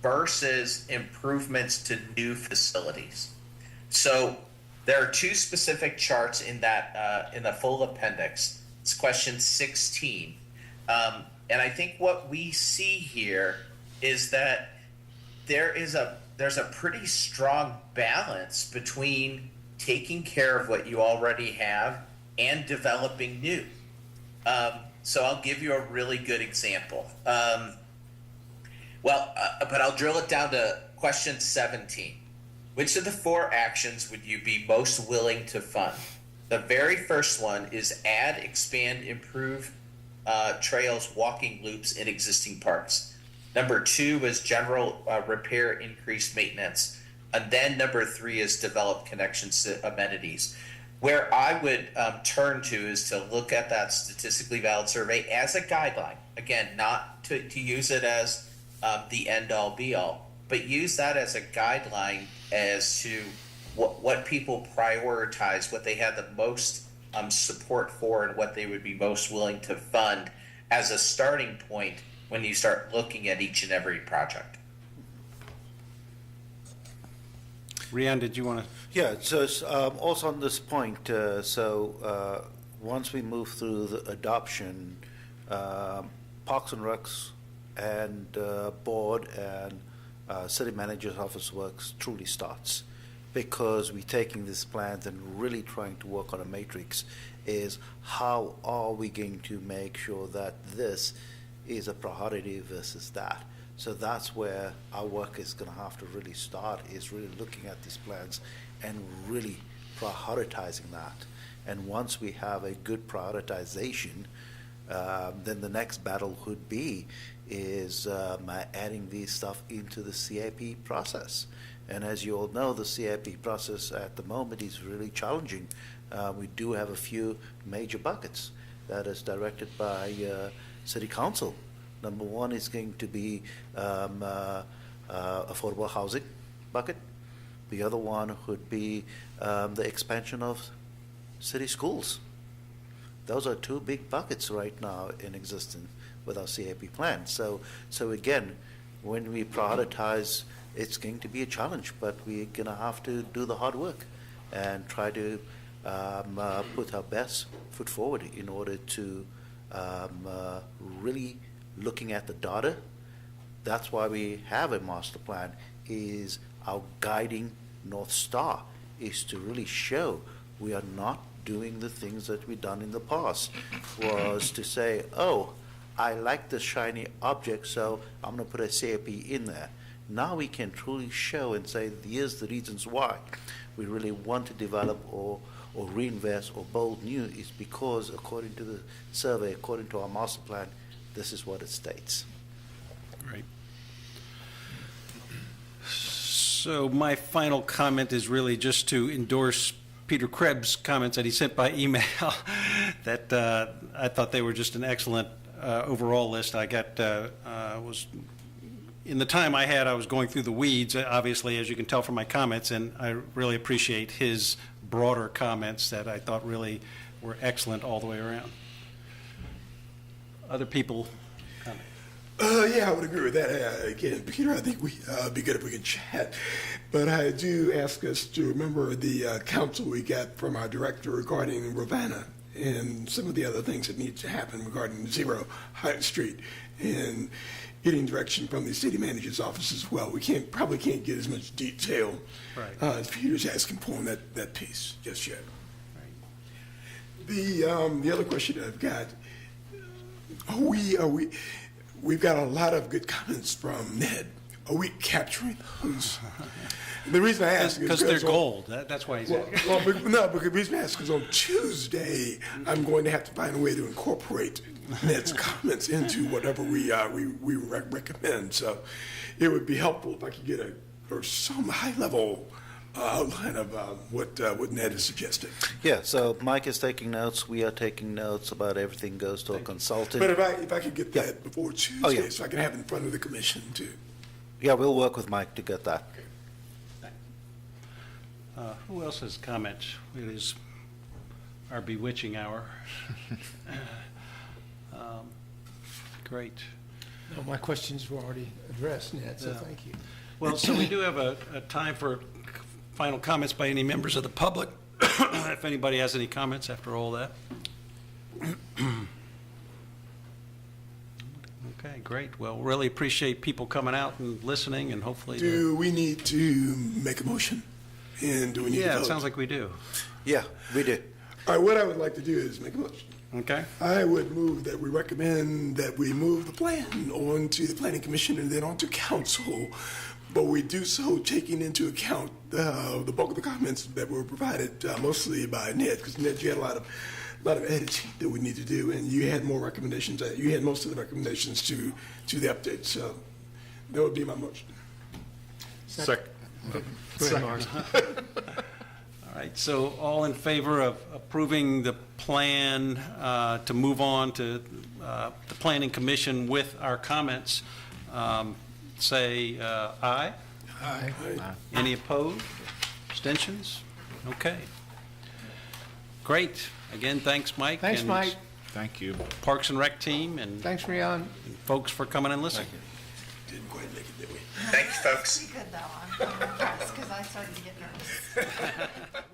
S6: versus improvements to new facilities. So there are two specific charts in that in the full appendix. It's question 16. And I think what we see here is that there's a pretty strong balance between taking care of what you already have and developing new. So I'll give you a really good example. But I'll drill it down to question 17. Which of the 4 actions would you be most willing to fund? The very first one is add, expand, improve trails, walking loops in existing parks. Number 2 is general repair, increased maintenance. And then number 3 is develop connections to amenities. Where I would turn to is to look at that statistically valid survey as a guideline. Again, not to use it as the end-all be-all, but use that as a guideline as to what people prioritize, what they have the most support for, and what they would be most willing to fund as a starting point when you start looking at each and every project.
S1: Rian, did you want to?
S7: Yeah, so also on this point, once we move through the adoption, Parks and Recs and board and city manager's office works truly starts, because we're taking these plans and really trying to work on a matrix is how are we going to make sure that this is a priority versus that. So that's where our work is going to have to really start, is really looking at these plans and really prioritizing that. And once we have a good prioritization, then the next battle could be is adding these stuff into the CIP process. And as you all know, the CIP process at the moment is really challenging. We do have a few major buckets that is directed by City Council. Number 1 is going to be affordable housing bucket. The other one would be the expansion of city schools. Those are 2 big buckets right now in existence with our CIP plan. So again, when we prioritize, it's going to be a challenge, but we're going to have to do the hard work and try to put our best foot forward in order to really looking at the data. That's why we have a master plan, is our guiding North Star, is to really show we are not doing the things that we've done in the past, was to say, oh, I like this shiny object, so I'm going to put a CIP in there. Now we can truly show and say, here's the reasons why we really want to develop or reinvest or build new, is because according to the survey, according to our master plan, this is what it states.
S1: Right. So my final comment is really just to endorse Peter Krebs' comments that he sent by email that I thought they were just an excellent overall list. I got, was, in the time I had, I was going through the weeds, obviously, as you can tell from my comments, and I really appreciate his broader comments that I thought really were excellent all the way around. Other people comment?
S2: Yeah, I would agree with that. Again, Peter, I think we'd be good if we could chat. But I do ask us to remember the counsel we got from our director regarding Ravenna and some of the other things that need to happen regarding Zero High Street and getting direction from the city manager's office as well. We probably can't get as much detail
S1: Right.
S2: as Peter's asking for on that piece just yet. The other question I've got, we've got a lot of good comments from Ned. Are we capturing those? The reason I ask is
S1: Because they're gold, that's why he's asking.
S2: because the reason I ask is on Tuesday, I'm going to have to find a way to incorporate Ned's comments into whatever we recommend. So it would be helpful if I could get some high level outline of what Ned has suggested.
S7: Yeah, so Mike is taking notes, we are taking notes about everything goes to a consultant.
S2: But if I could get that before Tuesday,
S7: Oh, yeah.
S2: so I can have it in front of the commission too.
S7: Yeah, we'll work with Mike to get that.
S1: Who else has comments? It is our bewitching hour. Great.
S9: No, my questions were already addressed, Ned, so
S1: Yeah.
S9: thank you.
S1: Well, so we do have a time for final comments by any members of the public, if anybody has any comments after all that. Okay, great. Well, really appreciate people coming out and listening, and hopefully.
S2: Do we need to make a motion? And do we need to vote?
S1: Yeah, it sounds like we do.
S7: Yeah, we do.
S2: All right, what I would like to do is make a motion.
S1: Okay?
S2: I would move that we recommend that we move the plan on to the planning commission and then on to council. But we do so taking into account the bulk of the comments that were provided mostly by Ned, because Ned, you had a lot of editing that we need to do, and you had more recommendations. You had most of the recommendations to the update. So that would be my motion.
S3: Sec-
S9: Go ahead, Mark.
S1: All right, so all in favor of approving the plan to move on to the planning commission with our comments, say aye.
S9: Aye.
S1: Any opposed? Abstentions? Okay. Great. Again, thanks, Mike.
S9: Thanks,
S1: and
S9: Mike.
S3: Thank you.
S1: Parks and Rec team and
S9: Thanks, Rion.
S1: folks for coming and listening.
S2: Didn't quite make it, did we?
S6: Thank you, folks.
S11: Good though, I'm impressed, because I started to get nervous.